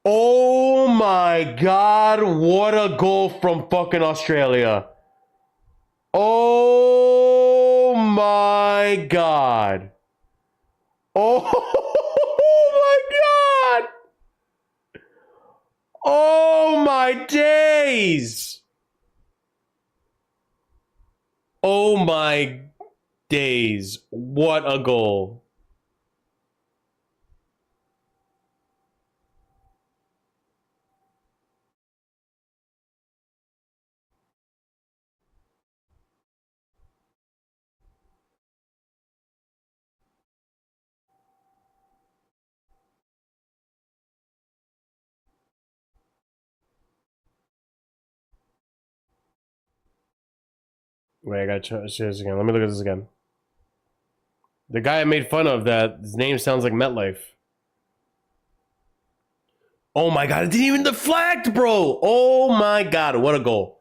[SPEAKER 1] Oh my god, what a goal from fucking Australia. Oh my god. Oh my god. Oh my days. Oh my days. What a goal. Wait, I gotta see this again. Let me look at this again. The guy I made fun of, that his name sounds like MetLife. Oh my god, it didn't even deflect, bro. Oh my god, what a goal.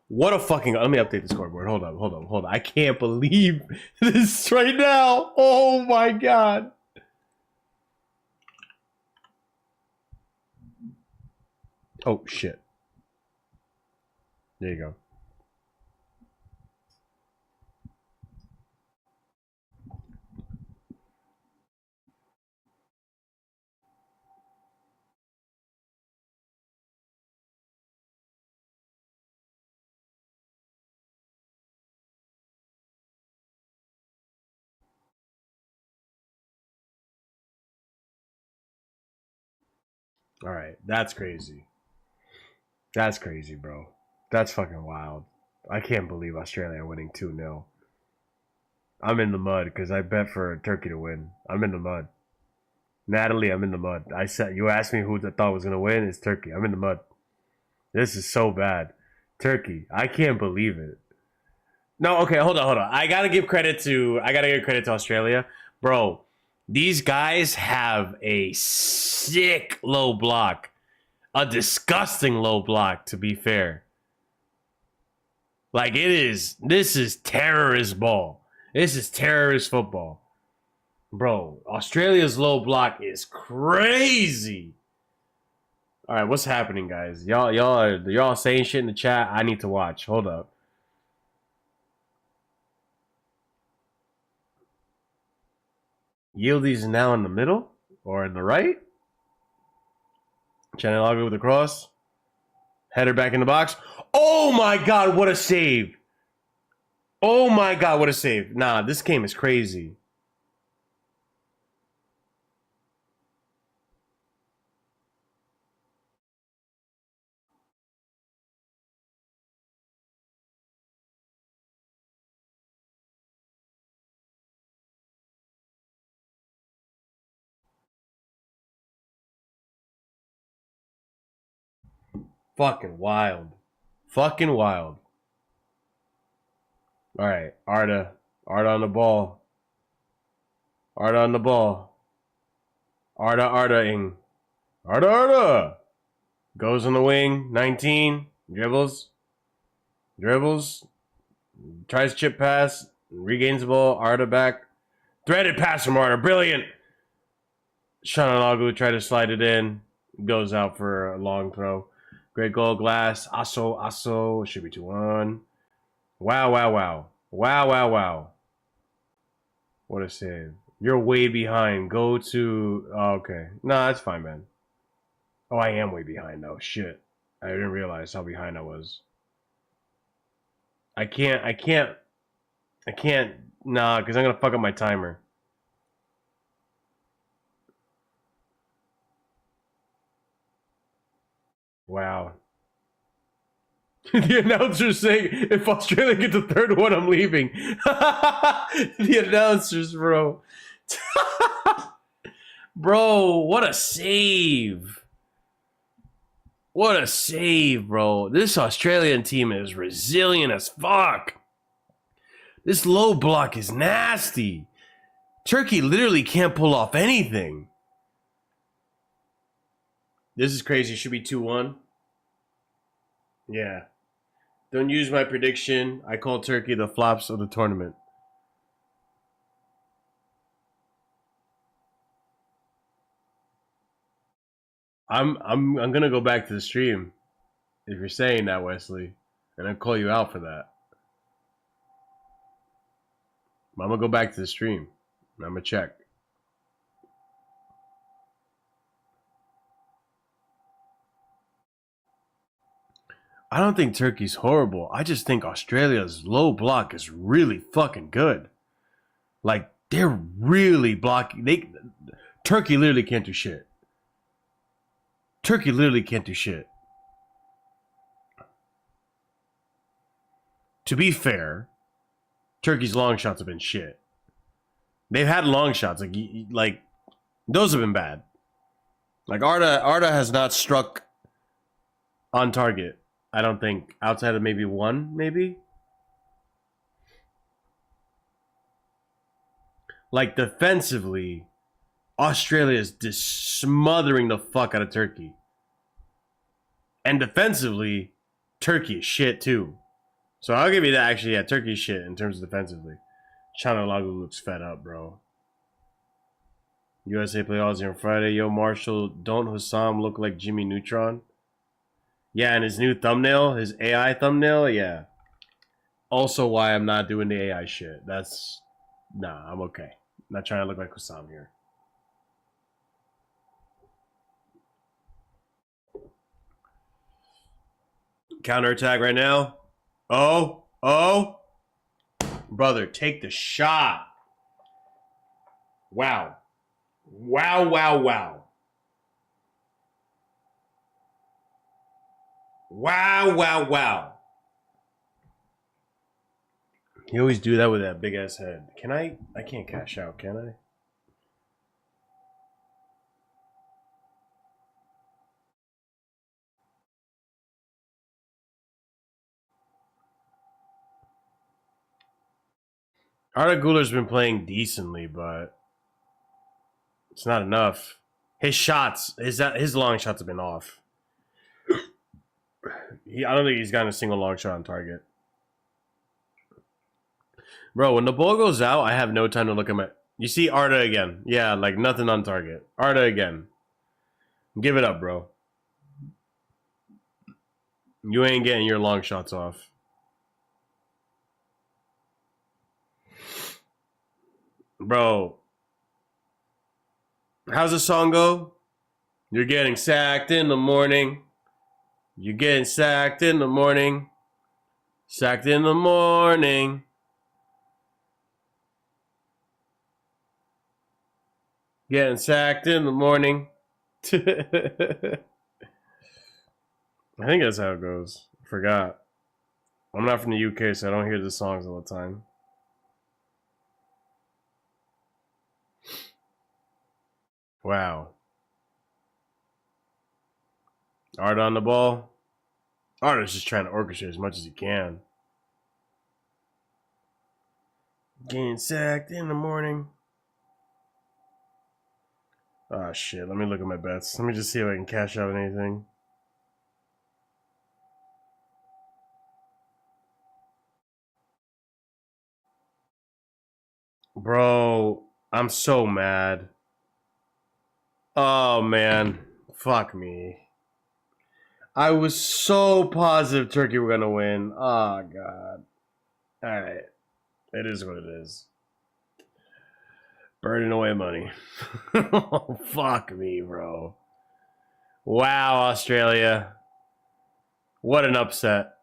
[SPEAKER 1] What a fucking... Let me update the scoreboard. Hold on. I can't believe this right now. Oh my god. Oh, shit. There you go. All right, that's crazy. That's crazy, bro. That's fucking wild. I can't believe Australia winning 2-0. I'm in the mud because I bet for Turkey to win. I'm in the mud. Natalie, I'm in the mud. I said, you asked me who I thought was going to win. It's Turkey. I'm in the mud. This is so bad. Turkey. I can't believe it. No, okay, hold on. I gotta give credit to Australia. Bro, these guys have a sick low block. A disgusting low block, to be fair. Like, this is terrorist ball. This is terrorist football. Bro, Australia's low block is crazy. All right, what's happening, guys? Y'all saying shit in the chat. I need to watch. Hold up. Yieldy's now in the middle or in the right. Chanelago with the cross. Header back in the box. Oh my god, what a save. Oh my god, what a save. Nah, this game is crazy. Fucking wild. Fucking wild. All right, Arda. Arda on the ball. Arda on the ball. Arda-ing. Arda! Goes on the wing. 19. Dribbles. Tries chip pass. Regains the ball. Arda back. Threaded pass from Arda. Brilliant. Shananagu tried to slide it in. Goes out for a long throw. Great goal. Glass. Aso. Should be 2-1. Wow. What a save. You're way behind. Go to... Oh, okay. No, that's fine, man. Oh, I am way behind, though. Shit. I didn't realize how behind I was. I can't... Nah, because I'm going to fuck up my timer. Wow. The announcer's saying, if Australia gets a third one, I'm leaving. The announcers, bro. Bro, what a save. What a save, bro. This Australian team is resilient as fuck. This low block is nasty. Turkey literally can't pull off anything. This is crazy. Should be 2-1. Yeah. Don't use my prediction. I call Turkey the flops of the tournament. I'm gonna go back to the stream if you're saying that, Wesley, and I'll call you out for that. I'm gonna go back to the stream. I'm gonna check. I don't think Turkey's horrible. I just think Australia's low block is really fucking good. Like, they're really blocking. Turkey literally can't do shit. Turkey literally can't do shit. To be fair, Turkey's long shots have been shit. They've had long shots. Like those have been bad. Like Arda has not struck on target. I don't think, outside of maybe one, maybe. Like defensively, Australia is just smothering the fuck out of Turkey. And defensively, Turkey is shit too. So I'll give you that. Actually, yeah, Turkey's shit in terms of defensively. Chanalagu looks fed up, bro. USA play Aussie on Friday. Yo, Marshall, don't Hussam look like Jimmy Neutron? Yeah, and his new thumbnail, his AI thumbnail, yeah. Also why I'm not doing the AI shit. That's... Nah, I'm okay. I'm not trying to look like Hussam here. Counterattack right now. Oh. Brother, take the shot. Wow. Wow. You always do that with that big ass head. Can I can't cash out, can I? Arda Guler's been playing decently, but it's not enough. His shots, his long shots have been off. I don't think he's gotten a single long shot on target. Bro, when the ball goes out, I have no time to look at my... You see Arda again. Yeah, like nothing on target. Arda again. Give it up, bro. You ain't getting your long shots off. Bro. How's the song go? You're getting sacked in the morning. You're getting sacked in the morning. Sacked in the morning. Getting sacked in the morning. I think that's how it goes. I forgot. I'm not from the UK, so I don't hear the songs all the time. Wow. Art on the ball. Arnold's just trying to orchestrate as much as he can. Getting sacked in the morning. Oh shit, let me look at my bets. Let me just see if I can cash out anything. Bro, I'm so mad. Oh man, fuck me. I was so positive Turkey were gonna win. Oh god. Alright. It is what it is. Burning away money. Oh, fuck me, bro. Wow, Australia. What an upset.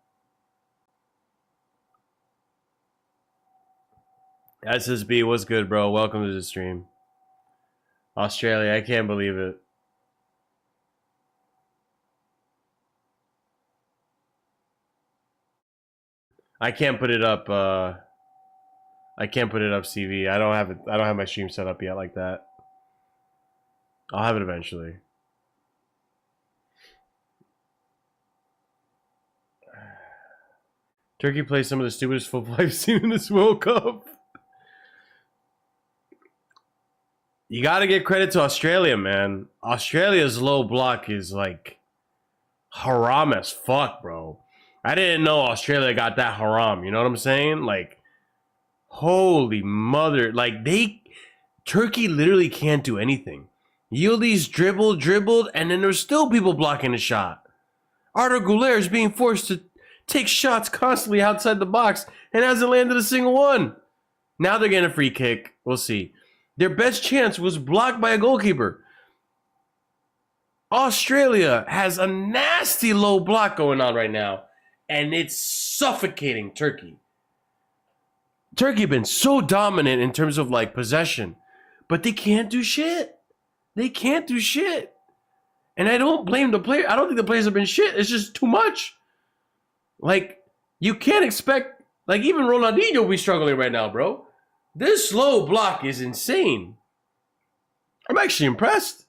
[SPEAKER 1] SSB, what's good, bro? Welcome to the stream. Australia, I can't believe it. I can't put it up, I can't put it up, CV. I don't have my stream set up yet like that. I'll have it eventually. Turkey plays some of the stupidest football I've seen in this World Cup. You gotta give credit to Australia, man. Australia's low block is like haram as fuck, bro. I didn't know Australia got that haram. You know what I'm saying? Like, holy mother. Like, Turkey literally can't do anything. Yildiz dribbled, and then there's still people blocking the shot. Arda Güler is being forced to take shots constantly outside the box and hasn't landed a single one. Now they're getting a free kick. We'll see. Their best chance was blocked by a goalkeeper. Australia has a nasty low block going on right now, and it's suffocating Turkey. Turkey been so dominant in terms of like possession, but they can't do shit. They can't do shit. And I don't blame the player. I don't think the players have been shit. It's just too much. Like, you can't expect, like, even Ronaldinho will be struggling right now, bro. This low block is insane. I'm actually impressed.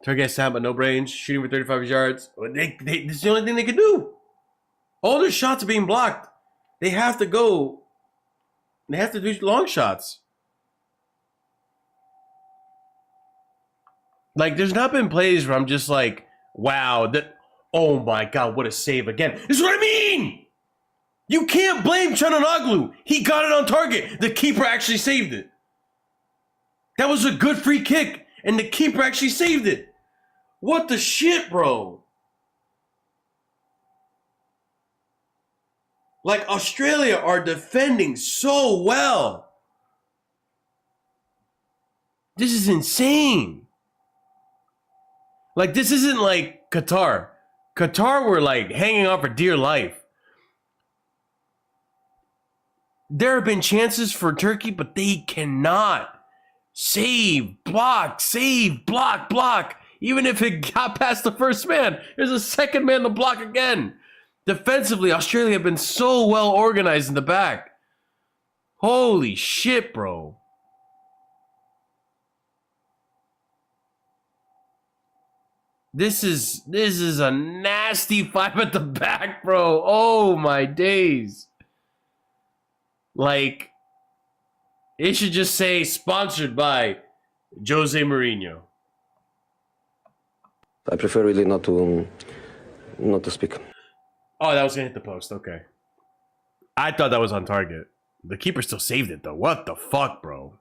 [SPEAKER 1] Turkey has but no brains, shooting for 35 yards. This is the only thing they can do. All their shots are being blocked. They have to go. They have to do long shots. Like, there's not been plays where I'm just like, wow, oh my god, what a save again. This is what I mean! You can't blame Çalhanoğlu. He got it on target. The keeper actually saved it. That was a good free kick, and the keeper actually saved it. What the shit, bro? Like, Australia are defending so well. This is insane. Like, this isn't like Qatar. Qatar were like hanging on for dear life. There have been chances for Turkey, but they cannot save, block, block. Even if it got past the first man, there's a second man to block again. Defensively, Australia have been so well organized in the back. Holy shit, bro. This is a nasty five at the back, bro. Oh my days. Like, it should just say sponsored by Jose Mourinho.
[SPEAKER 3] I prefer really not to speak.
[SPEAKER 1] Oh, that was gonna hit the post. Okay. I thought that was on target. The keeper still saved it though. What the fuck, bro?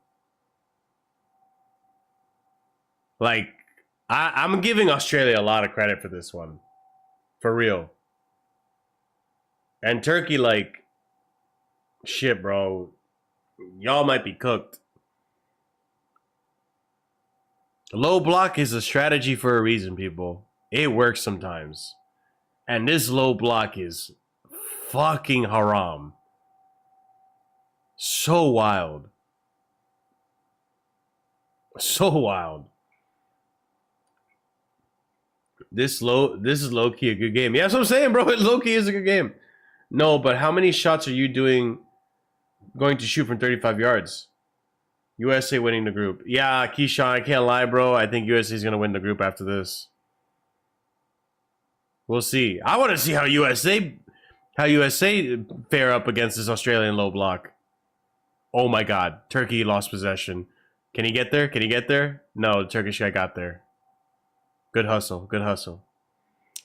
[SPEAKER 1] Like, I'm giving Australia a lot of credit for this one. For real. And Turkey, like, shit, bro. Y'all might be cooked. Low block is a strategy for a reason, people. It works sometimes. And this low block is fucking haram. So wild. So wild. This is low-key a good game. Yeah, that's what I'm saying, bro. Low-key is a good game. No, but how many shots are you going to shoot from 35 yards? USA winning the group. Yeah, Keyshawn, I can't lie, bro. I think USA is going to win the group after this. We'll see. I want to see how USA fare up against this Australian low block. Oh my God, Turkey lost possession. Can he get there? Can he get there? No, the Turkish guy got there. Good hustle. Good hustle.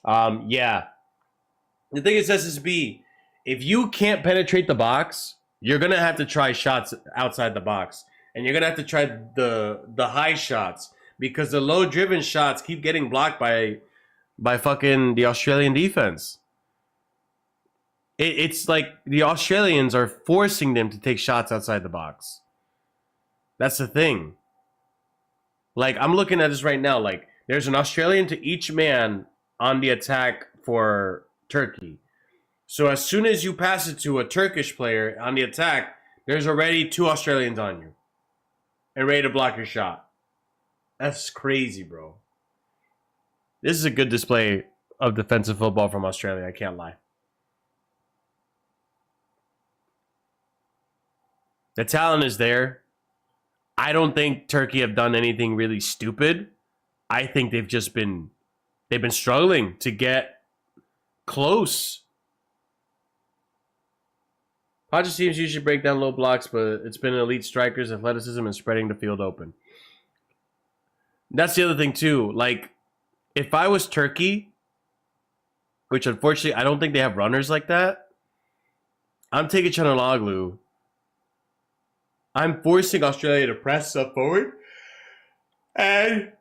[SPEAKER 1] Yeah. The thing is, SSB, if you can't penetrate the box, you're gonna have to try shots outside the box, and you're gonna have to try the high shots because the low driven shots keep getting blocked by fucking the Australian defense. It's like the Australians are forcing them to take shots outside the box. That's the thing. Like, I'm looking at this right now. Like, there's an Australian to each man on the attack for Turkey. So as soon as you pass it to a Turkish player on the attack, there's already 2 Australians on you and ready to block your shot. That's crazy, bro. This is a good display of defensive football from Australia. I can't lie. The talent is there. I don't think Turkey have done anything really stupid. I think they've been struggling to get close. Hodges teams usually break down low blocks, but it's been elite strikers, athleticism, and spreading the field open. That's the other thing too. Like, if I was Turkey, which unfortunately I don't think they have runners like that, I'm taking Çalhanoğlu. I'm forcing Australia to press up forward, and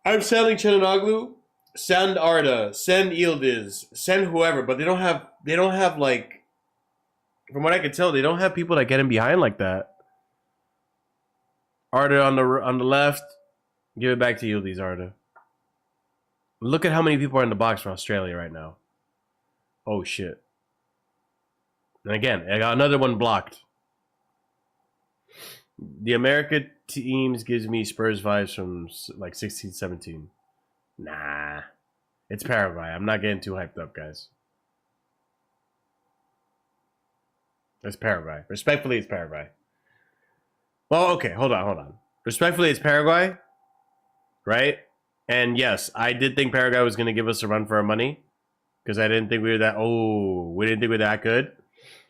[SPEAKER 1] I'm sending Çalhanoğlu, send Arda, send Yildiz, send whoever, but they don't have like, from what I can tell, they don't have people that get in behind like that. Arda on the left, give it back to Yildiz, Arda. Look at how many people are in the box for Australia right now. Oh shit! And again, I got another one blocked. The America teams gives me Spurs vibes from like 16, 17. Nah. It's Paraguay. I'm not getting too hyped up, guys. It's Paraguay. Respectfully, it's Paraguay. Well, okay, hold on. Respectfully, it's Paraguay, right? And yes, I did think Paraguay was going to give us a run for our money because I didn't think we were that good.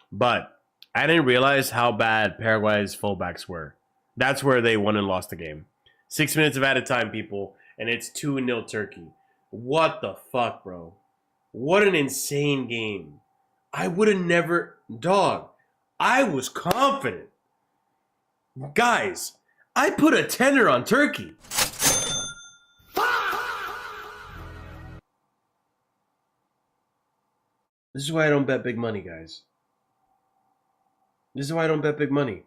[SPEAKER 1] But I didn't realize how bad Paraguay's fullbacks were. That's where they won and lost the game. 6 minutes of added time, people, and it's 2-0 Turkey. What the fuck, bro? What an insane game. I would have never... Dog, I was confident. Guys, I put a tenner on Turkey. This is why I don't bet big money, guys. This is why I don't bet big money.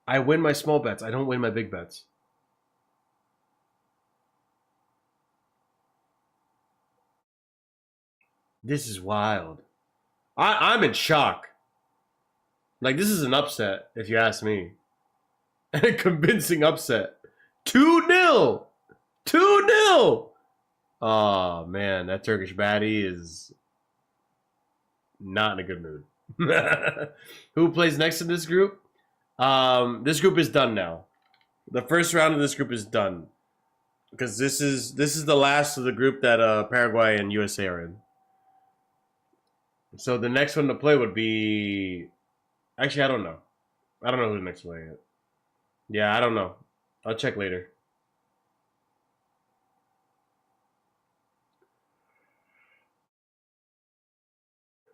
[SPEAKER 1] I win my small bets. I don't win my big bets. This is wild. I'm in shock. Like, this is an upset, if you ask me. A convincing upset. 2-0! 2-0! Oh, man. That Turkish baddie is not in a good mood. Who plays next in this group? This group is done now. The first round of this group is done. Because this is the last of the group that Paraguay and USA are in. So the next one to play would be... Actually, I don't know. I don't know who the next one is. Yeah, I don't know. I'll check later.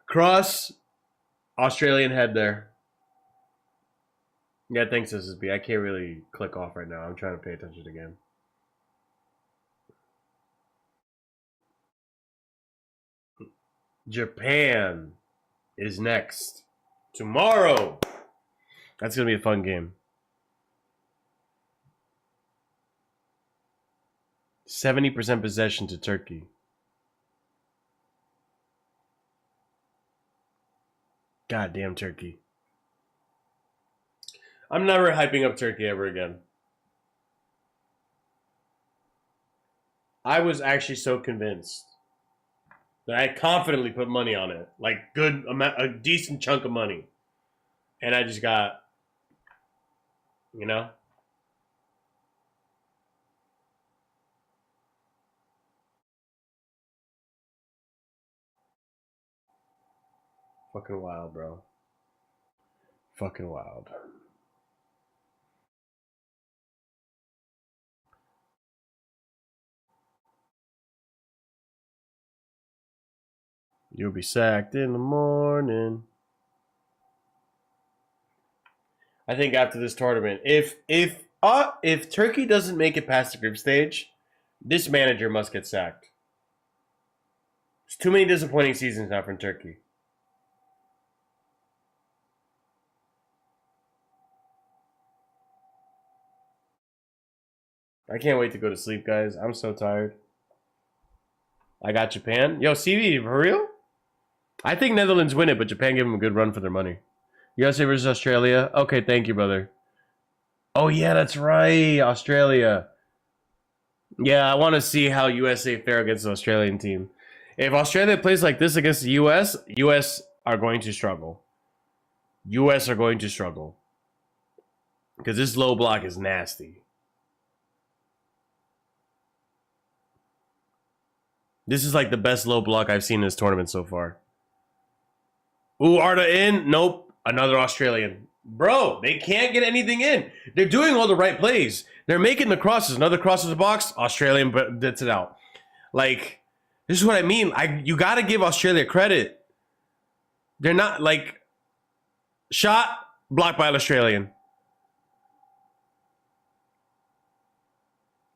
[SPEAKER 1] Cross Australian head there. Yeah, thanks, SSB. I can't really click off right now. I'm trying to pay attention again. Japan is next. Tomorrow. That's going to be a fun game. 70% possession to Turkey. Goddamn Turkey. I'm never hyping up Turkey ever again. I was actually so convinced that I confidently put money on it. Like, a decent chunk of money. And I just got, you know? Fucking wild, bro. Fucking wild. You'll be sacked in the morning. I think after this tournament, if Turkey doesn't make it past the group stage, this manager must get sacked. There's too many disappointing seasons now from Turkey. I can't wait to go to sleep, guys. I'm so tired. I got Japan. Yo, CV, for real? I think Netherlands win it, but Japan give them a good run for their money. USA versus Australia. Okay, thank you, brother. Oh, yeah, that's right. Australia. Yeah, I want to see how USA fare against the Australian team. If Australia plays like this against the US, US are going to struggle. US are going to struggle. Because this low block is nasty. This is like the best low block I've seen in this tournament so far. Ooh, Arda in? Nope. Another Australian. Bro, they can't get anything in. They're doing all the right plays. They're making the crosses. Another cross in the box. Australian gets it out. Like, this is what I mean. You got to give Australia credit. They're not like... Shot, blocked by an Australian.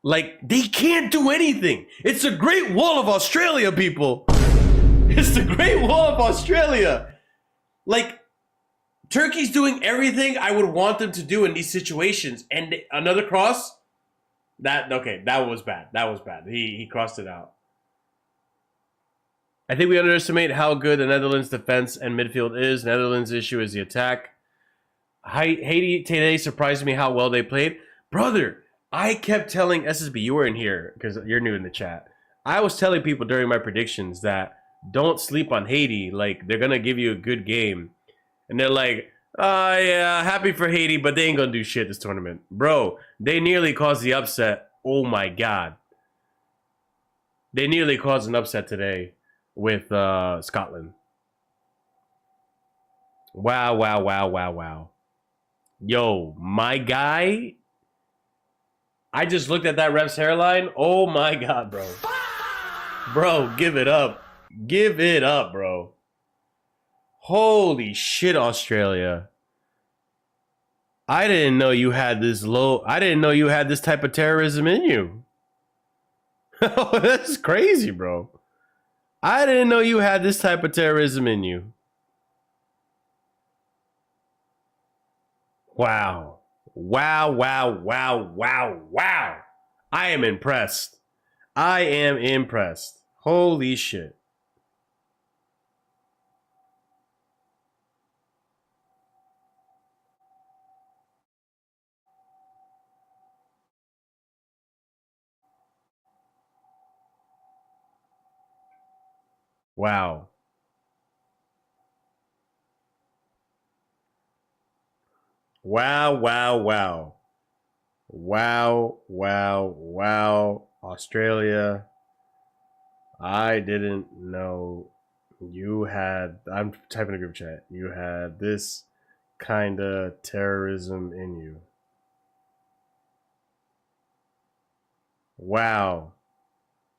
[SPEAKER 1] Like, they can't do anything. It's the Great Wall of Australia, people. It's the Great Wall of Australia. Like, Turkey's doing everything I would want them to do in these situations. And another cross? That was bad. That was bad. He crossed it out. I think we underestimate how good the Netherlands defense and midfield is. Netherlands' issue is the attack. Haiti today surprised me how well they played. Brother, I kept telling SSB, you were in here because you're new in the chat. I was telling people during my predictions that don't sleep on Haiti. Like, they're going to give you a good game. And they're like, oh, yeah, happy for Haiti, but they ain't going to do shit this tournament. Bro, they nearly caused the upset. Oh, my God. They nearly caused an upset today with Scotland. Wow, wow, wow, wow, wow. Yo, my guy... I just looked at that ref's hairline. Oh my God, bro. Bro, give it up. Give it up, bro. Holy shit, Australia. I didn't know you had this I didn't know you had this type of terrorism in you. Oh, that's crazy, bro. I didn't know you had this type of terrorism in you. Wow. Wow, wow, wow, wow, wow. I am impressed. I am impressed. Holy shit. Wow. Wow, wow, wow. Wow, wow, wow. Australia. I didn't know you had, I'm typing a group chat, you had this kind of terrorism in you. Wow.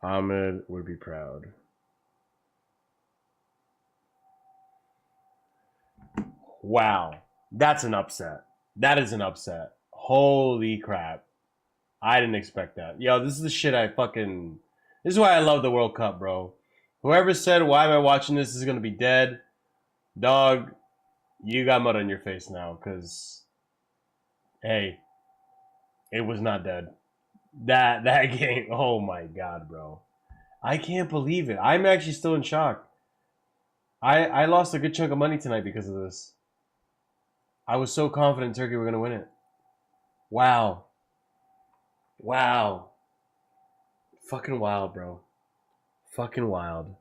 [SPEAKER 1] Ahmed would be proud. Wow. That's an upset. That is an upset. Holy crap. I didn't expect that. Yo, this is the shit I fucking... This is why I love the World Cup, bro. Whoever said, why am I watching this, is going to be dead. Dog, you got mud on your face now, because... Hey, it was not dead. That game, oh my God, bro. I can't believe it. I'm actually still in shock. I lost a good chunk of money tonight because of this. I was so confident Turkey were going to win it. Wow. Wow. Fucking wild, bro. Fucking wild.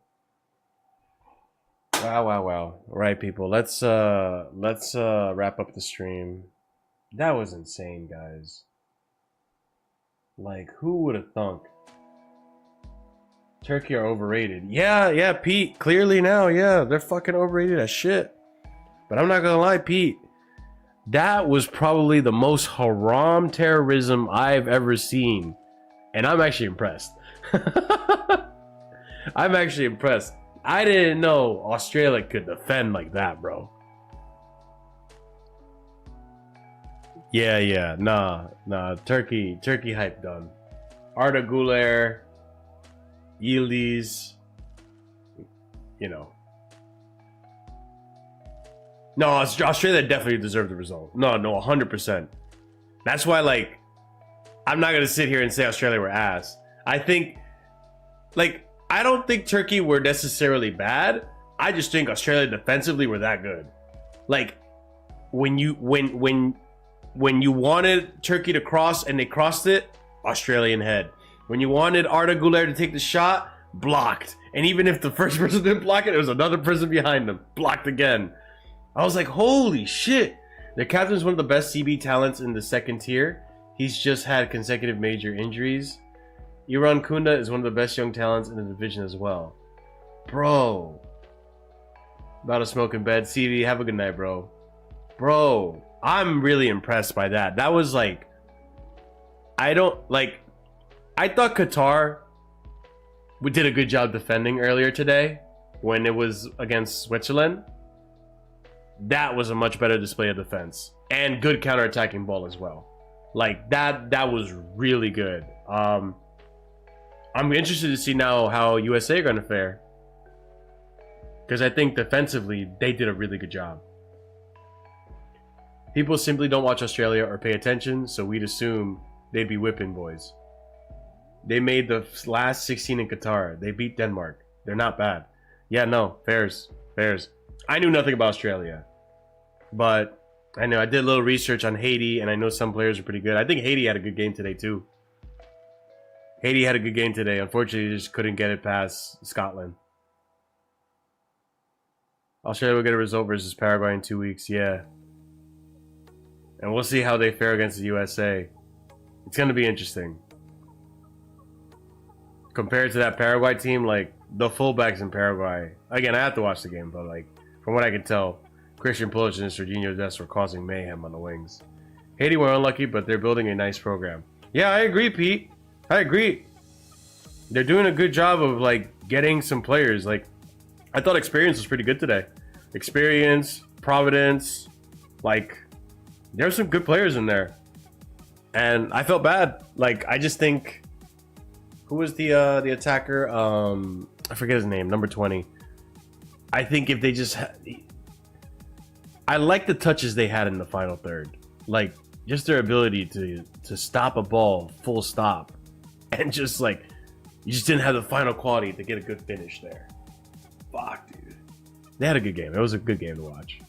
[SPEAKER 1] Wow, wow, wow. All right, people. Let's wrap up the stream. That was insane, guys. Like, who would have thunk? Turkey are overrated. Yeah, Pete. Clearly now, yeah, they're fucking overrated as shit. But I'm not gonna lie, Pete. That was probably the most haram terrorism I've ever seen. And I'm actually impressed. I'm actually impressed. I didn't know Australia could defend like that, bro. Yeah. Nah. Turkey hype done. Arda Güler, Yildiz, you know. No, Australia definitely deserved the result. No, 100%. That's why, like, I'm not gonna sit here and say Australia were ass. I think, like, I don't think Turkey were necessarily bad. I just think Australia defensively were that good. Like, when you wanted Turkey to cross and they crossed it, Australian head. When you wanted Arda Güler to take the shot, blocked. And even if the first person didn't block it, there was another person behind them, blocked again. I was like, holy shit. Their captain is one of the best CB talents in the second tier. He's just had consecutive major injuries. Iran Kunda is one of the best young talents in the division as well. Bro. About to smoke in bed. CV, have a good night, bro. Bro, I'm really impressed by that. That was like, I thought Qatar did a good job defending earlier today when it was against Switzerland. That was a much better display of defense and good counter-attacking ball as well. Like that was really good. I'm interested to see now how USA are going to fare, because I think defensively they did a really good job. People simply don't watch Australia or pay attention, so we'd assume they'd be whipping boys. They made the last 16 in Qatar. They beat Denmark. They're not bad. Yeah, no, fairs. I knew nothing about Australia, but I know I did a little research on Haiti, and I know some players are pretty good. I think Haiti had a good game today too. Haiti had a good game today. Unfortunately, they just couldn't get it past Scotland. Australia will get a result versus Paraguay in 2 weeks. Yeah. And we'll see how they fare against the USA. It's going to be interesting. Compared to that Paraguay team, like, the fullbacks in Paraguay. Again, I have to watch the game, but, like, from what I can tell, Christian Pulisic and Serginho Dest were causing mayhem on the wings. Haiti were unlucky, but they're building a nice program. Yeah, I agree, Pete. I agree. They're doing a good job of, like, getting some players. Like, I thought Experience was pretty good today. Experience, Providence, like, there's some good players in there. And I felt bad. Like, I just think, who was the attacker? I forget his name, number 20. I think if they just I like the touches they had in the final third. Like, just their ability to stop a ball full stop. And just, like, you just didn't have the final quality to get a good finish there. Fuck, dude. They had a good game. It was a good game to watch.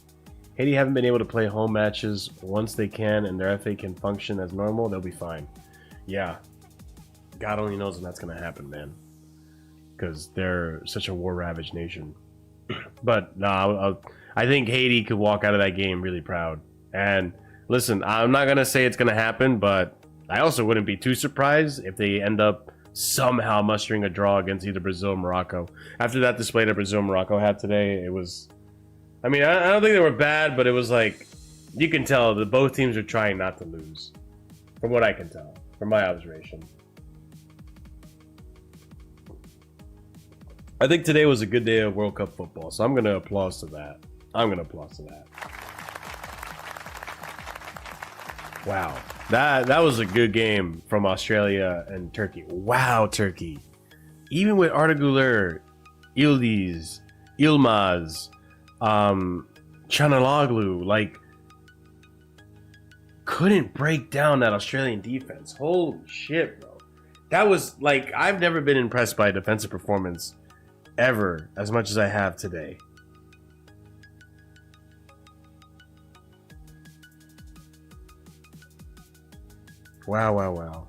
[SPEAKER 1] Haiti haven't been able to play home matches. Once they can and their FA can function as normal, they'll be fine. Yeah. God only knows when that's going to happen, man. Because they're such a war-ravaged nation. But, no, I think Haiti could walk out of that game really proud. And, listen, I'm not going to say it's going to happen, but I also wouldn't be too surprised if they end up somehow mustering a draw against either Brazil or Morocco. After that display that Brazil and Morocco had today, it was... I mean, I don't think they were bad, but it was like... You can tell that both teams are trying not to lose. From what I can tell. From my observation. I think today was a good day of World Cup football, so I'm going to applaud to that. Wow. That was a good game from Australia and Turkey. Wow, Turkey. Even with Arda Güler, Yildiz, Yilmaz, Chanaloglu, like, couldn't break down that Australian defense. Holy shit, bro. That was, like, I've never been impressed by a defensive performance ever as much as I have today. Wow.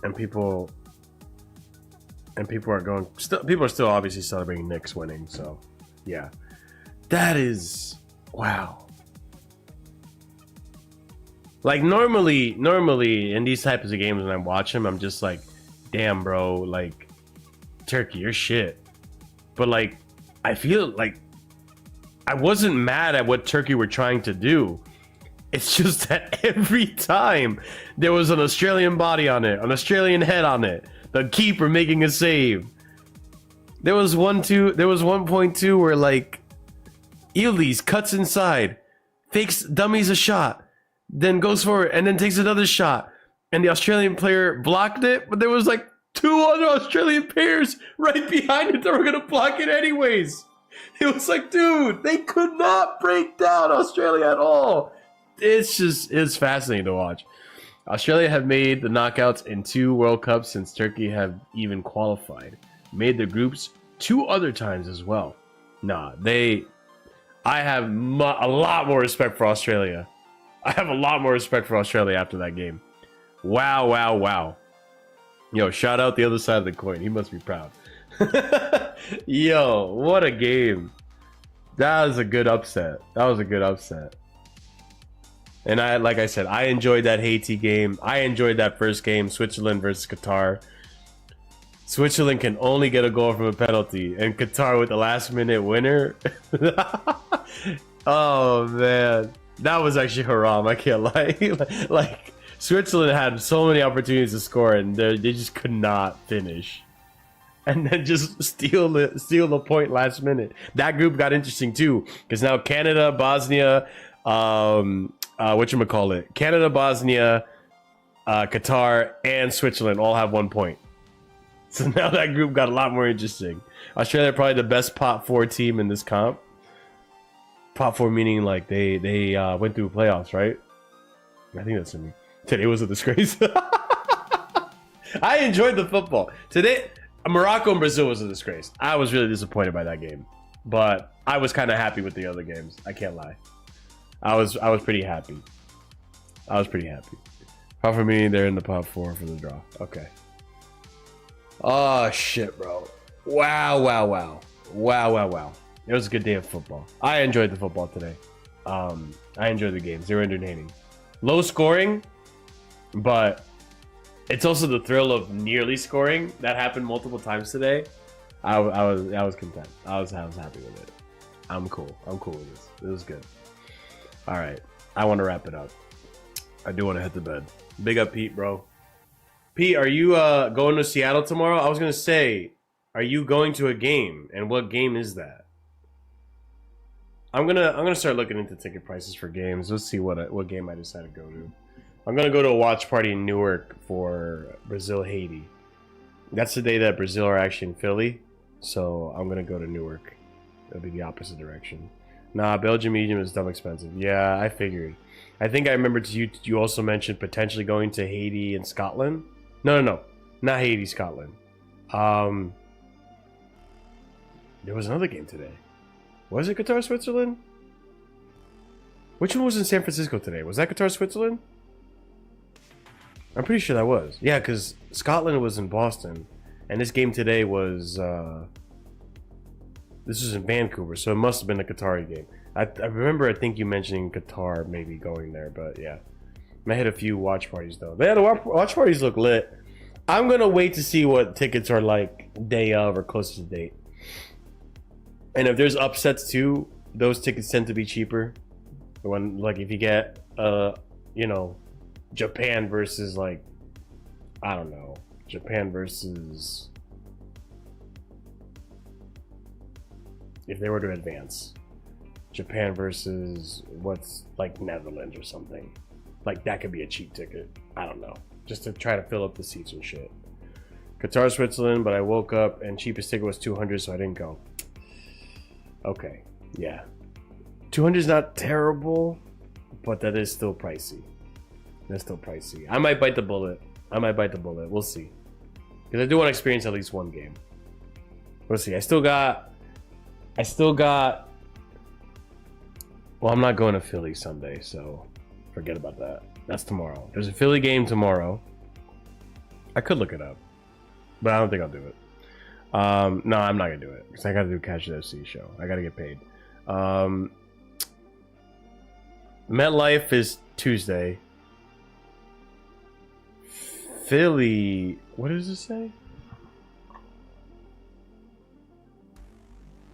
[SPEAKER 1] And people are going, people are still obviously celebrating Knicks winning, so yeah. That is, wow. Like, normally in these types of games when I watch them, I'm just like, damn, bro, like, Turkey, you're shit. But, like, I feel like I wasn't mad at what Turkey were trying to do. It's just that every time there was an Australian body on it, an Australian head on it, the keeper making a save. There was 1.2 where, like, Elise cuts inside, fakes dummies a shot, then goes for it, and then takes another shot. And the Australian player blocked it, but there was like 2 other Australian players right behind it that were gonna block it anyways. It was like, dude, they could not break down Australia at all. It's fascinating to watch. Australia have made the knockouts in 2 World Cups since Turkey have even qualified. Made the groups 2 other times as well. Nah, I have a lot more respect for Australia. I have a lot more respect for Australia after that game. Wow, wow, wow. Yo, shout out the other side of the coin. He must be proud. Yo, what a game. That was a good upset. That was a good upset. And like I said, I enjoyed that Haiti game. I enjoyed that first game, Switzerland versus Qatar. Switzerland can only get a goal from a penalty, and Qatar with the last minute winner. Oh man, that was actually haram. I can't lie. Like, Switzerland had so many opportunities to score, and they just could not finish. And then just steal the point last minute. That group got interesting too, because now Canada, Bosnia, whatchamacallit, Canada, Bosnia, Qatar, and Switzerland all have 1 point. So now that group got a lot more interesting. Australia probably the best pot 4 team in this comp. Pot 4 meaning like they went through playoffs, right? I think that's me. Today was a disgrace. I enjoyed the football. Today, Morocco and Brazil was a disgrace. I was really disappointed by that game. But I was kind of happy with the other games. I can't lie. I was pretty happy. I was pretty happy. Pot for me, they're in the pot 4 for the draw. Okay. Oh shit, bro. Wow, wow, wow. Wow, wow, wow. It was a good day of football. I enjoyed the football today. I enjoyed the games. They were entertaining. Low scoring, but it's also the thrill of nearly scoring. That happened multiple times today. I was content. I was happy with it. I'm cool. I'm cool with this. It was good. All right. I want to wrap it up. I do want to hit the bed. Big up, Pete, bro. Pete, are you going to Seattle tomorrow? I was gonna say, are you going to a game? And what game is that? I'm gonna start looking into ticket prices for games. Let's see what game I decide to go to. I'm gonna go to a watch party in Newark for Brazil Haiti. That's the day that Brazil are actually in Philly, so I'm gonna go to Newark. It'll be the opposite direction. Nah, Belgium medium is dumb expensive. Yeah, I figured. I think I remembered you also mentioned potentially going to Haiti and Scotland. No, not Haiti, Scotland. There was another game today. Was it Qatar, Switzerland? Which one was in San Francisco today? Was that Qatar, Switzerland? I'm pretty sure that was. Yeah, because Scotland was in Boston. And this game today was... this was in Vancouver, so it must have been a Qatari game. I remember, I think you mentioning Qatar maybe going there, but yeah. I had a few watch parties, though. Yeah, the watch parties look lit. I'm going to wait to see what tickets are like day of or close to date. And if there's upsets too, those tickets tend to be cheaper. When, like, if you get, you know, Japan versus, like, I don't know, Japan versus, if they were to advance, Japan versus what's like Netherlands or something, like that could be a cheap ticket. I don't know, just to try to fill up the seats and shit. Qatar, Switzerland, but I woke up and cheapest ticket was 200, so I didn't go. Okay, yeah, 200 is not terrible, but that is still pricey. That's still pricey. I might bite the bullet. We'll see, because I do want to experience at least one game. We'll see. I still got. Well, I'm not going to Philly Sunday, so forget about that. That's tomorrow. There's a Philly game tomorrow. I could look it up, but I don't think I'll do it. No, I'm not gonna do it because I gotta do Casually FC show. I gotta get paid. MetLife is Tuesday. Philly. What does it say?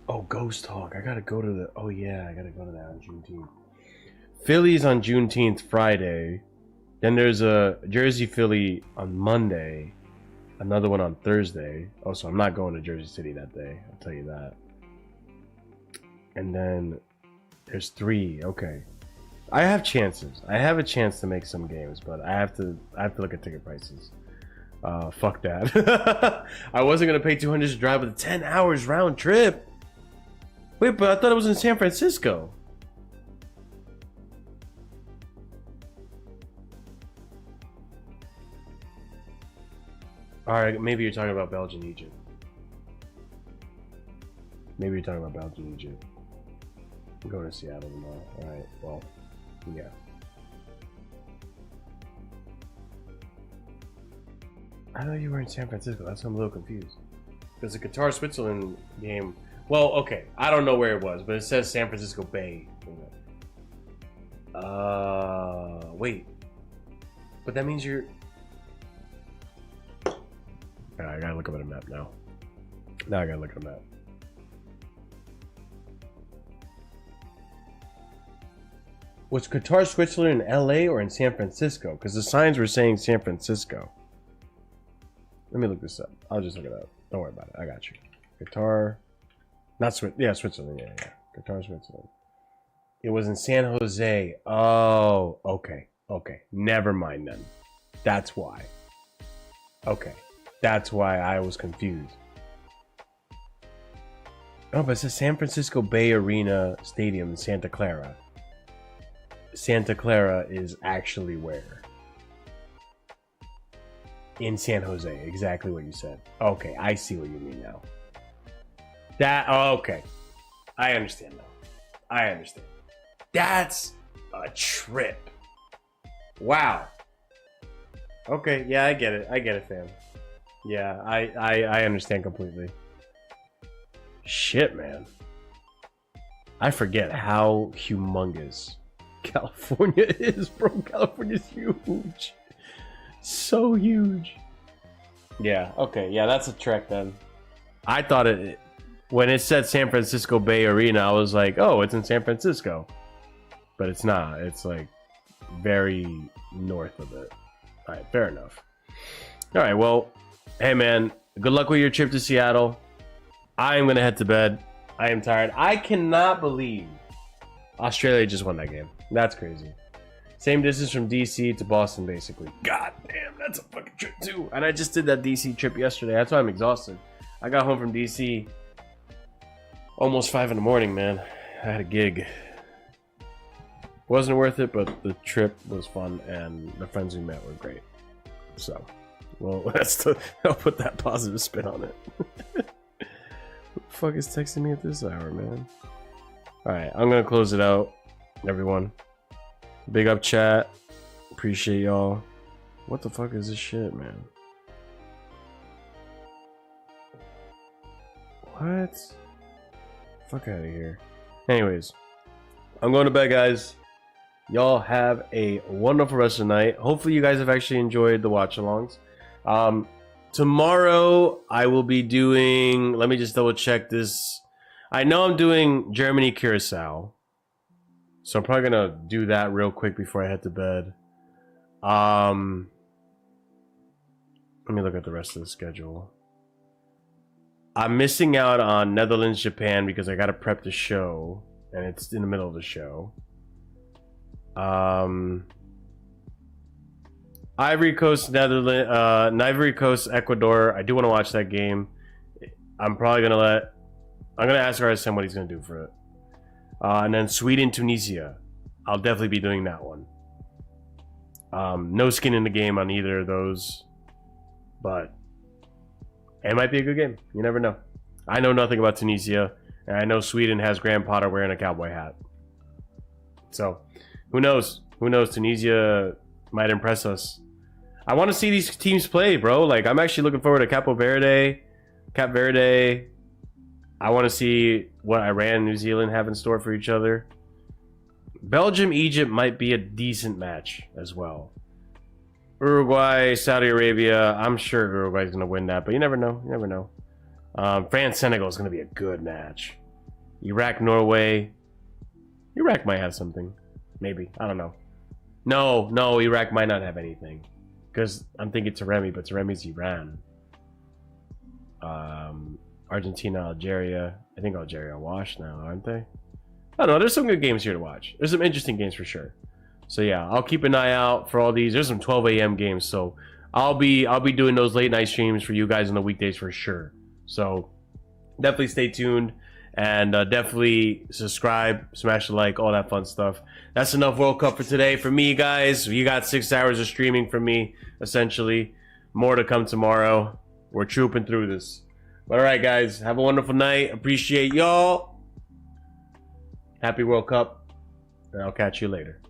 [SPEAKER 1] Oh, Ghost Hawk. I gotta go to the. Oh yeah, I gotta go to that on Juneteenth. Philly's on Juneteenth Friday. Then there's a Jersey Philly on Monday. Another one on Thursday. Oh, so I'm not going to Jersey City that day. I'll tell you that. And then there's 3. Okay. I have chances. I have a chance to make some games, but I have to look at ticket prices. Fuck that. I wasn't gonna pay $200 to drive with 10 hours round trip. Wait, but I thought it was in San Francisco. Alright, maybe you're talking about Belgium, Egypt. Maybe you're talking about Belgium, Egypt. I'm going to Seattle tomorrow. Alright, well, yeah. I thought you were in San Francisco. That's why I'm a little confused. There's a Qatar Switzerland game. Well, okay. I don't know where it was, but it says San Francisco Bay. Wait. But that means you're... I gotta look up at a map now. Now I gotta look at a map. Was Qatar, Switzerland in LA or in San Francisco? Because the signs were saying San Francisco. Let me look this up. I'll just look it up. Don't worry about it. I got you. Qatar. Not Switzerland. Yeah, Switzerland. Yeah. Qatar, Switzerland. It was in San Jose. Oh, okay. Okay. Never mind then. That's why. Okay. That's why I was confused. Oh, but it says San Francisco Bay Arena Stadium in Santa Clara. Santa Clara is actually where? In San Jose. Exactly what you said. Okay, I see what you mean now. Okay. I understand now. I understand. That's a trip. Wow. Okay, yeah, I get it. I get it, fam. Yeah, I understand completely. Shit, man. I forget how humongous California is, bro. California's huge. So huge. Yeah, okay. Yeah, that's a trek then. I thought it... When it said San Francisco Bay Arena, I was like, oh, it's in San Francisco. But it's not. It's like very north of it. Alright, fair enough. Alright, well... Hey man, good luck with your trip to Seattle. I am gonna head to bed. I am tired. I cannot believe Australia just won that game. That's crazy. Same distance from DC to Boston, basically. God damn, that's a fucking trip too. And I just did that DC trip yesterday. That's why I'm exhausted. I got home from DC almost 5 in the morning, man. I had a gig. Wasn't worth it, but the trip was fun and the friends we met were great. So. Well, I'll put that positive spin on it. Who the fuck is texting me at this hour, man? Alright, I'm gonna close it out, everyone. Big up chat. Appreciate y'all. What the fuck is this shit, man? What? Fuck out of here. Anyways, I'm going to bed, guys. Y'all have a wonderful rest of the night. Hopefully you guys have actually enjoyed the watch-alongs. Tomorrow I will be doing, let me just double check this. I know I'm doing Germany Curacao, so I'm probably gonna do that real quick before I head to bed. Let me look at the rest of the schedule. I'm missing out on Netherlands Japan because I gotta prep the show and it's in the middle of the show. Ivory Coast, Netherlands, Ivory Coast, Ecuador. I do want to watch that game. I'm probably gonna I'm gonna ask RSM what he's gonna do for it. And then Sweden, Tunisia. I'll definitely be doing that one. No skin in the game on either of those, but it might be a good game. You never know. I know nothing about Tunisia, and I know Sweden has Graham Potter wearing a cowboy hat. So, who knows? Who knows? Tunisia might impress us. I want to see these teams play, bro. Like, I'm actually looking forward to Cap Verde. I want to see what Iran and New Zealand have in store for each other. Belgium, Egypt might be a decent match as well. Uruguay, Saudi Arabia. I'm sure Uruguay's going to win that, but you never know. You never know. France, Senegal is going to be a good match. Iraq, Norway. Iraq might have something. Maybe. I don't know. No, Iraq might not have anything. Because I'm thinking Taremi, but Taremi's Iran. Argentina, Algeria. I think Algeria are washed now, aren't they? I don't know. There's some good games here to watch. There's some interesting games for sure. So yeah, I'll keep an eye out for all these. There's some 12 a.m. games, so I'll be doing those late night streams for you guys on the weekdays for sure. So definitely stay tuned and definitely subscribe, smash the like, all that fun stuff. That's enough World Cup for today. For me, guys, you got 6 hours of streaming from me, essentially. More to come tomorrow. We're trooping through this. But all right, guys, have a wonderful night. Appreciate y'all. Happy World Cup, and I'll catch you later.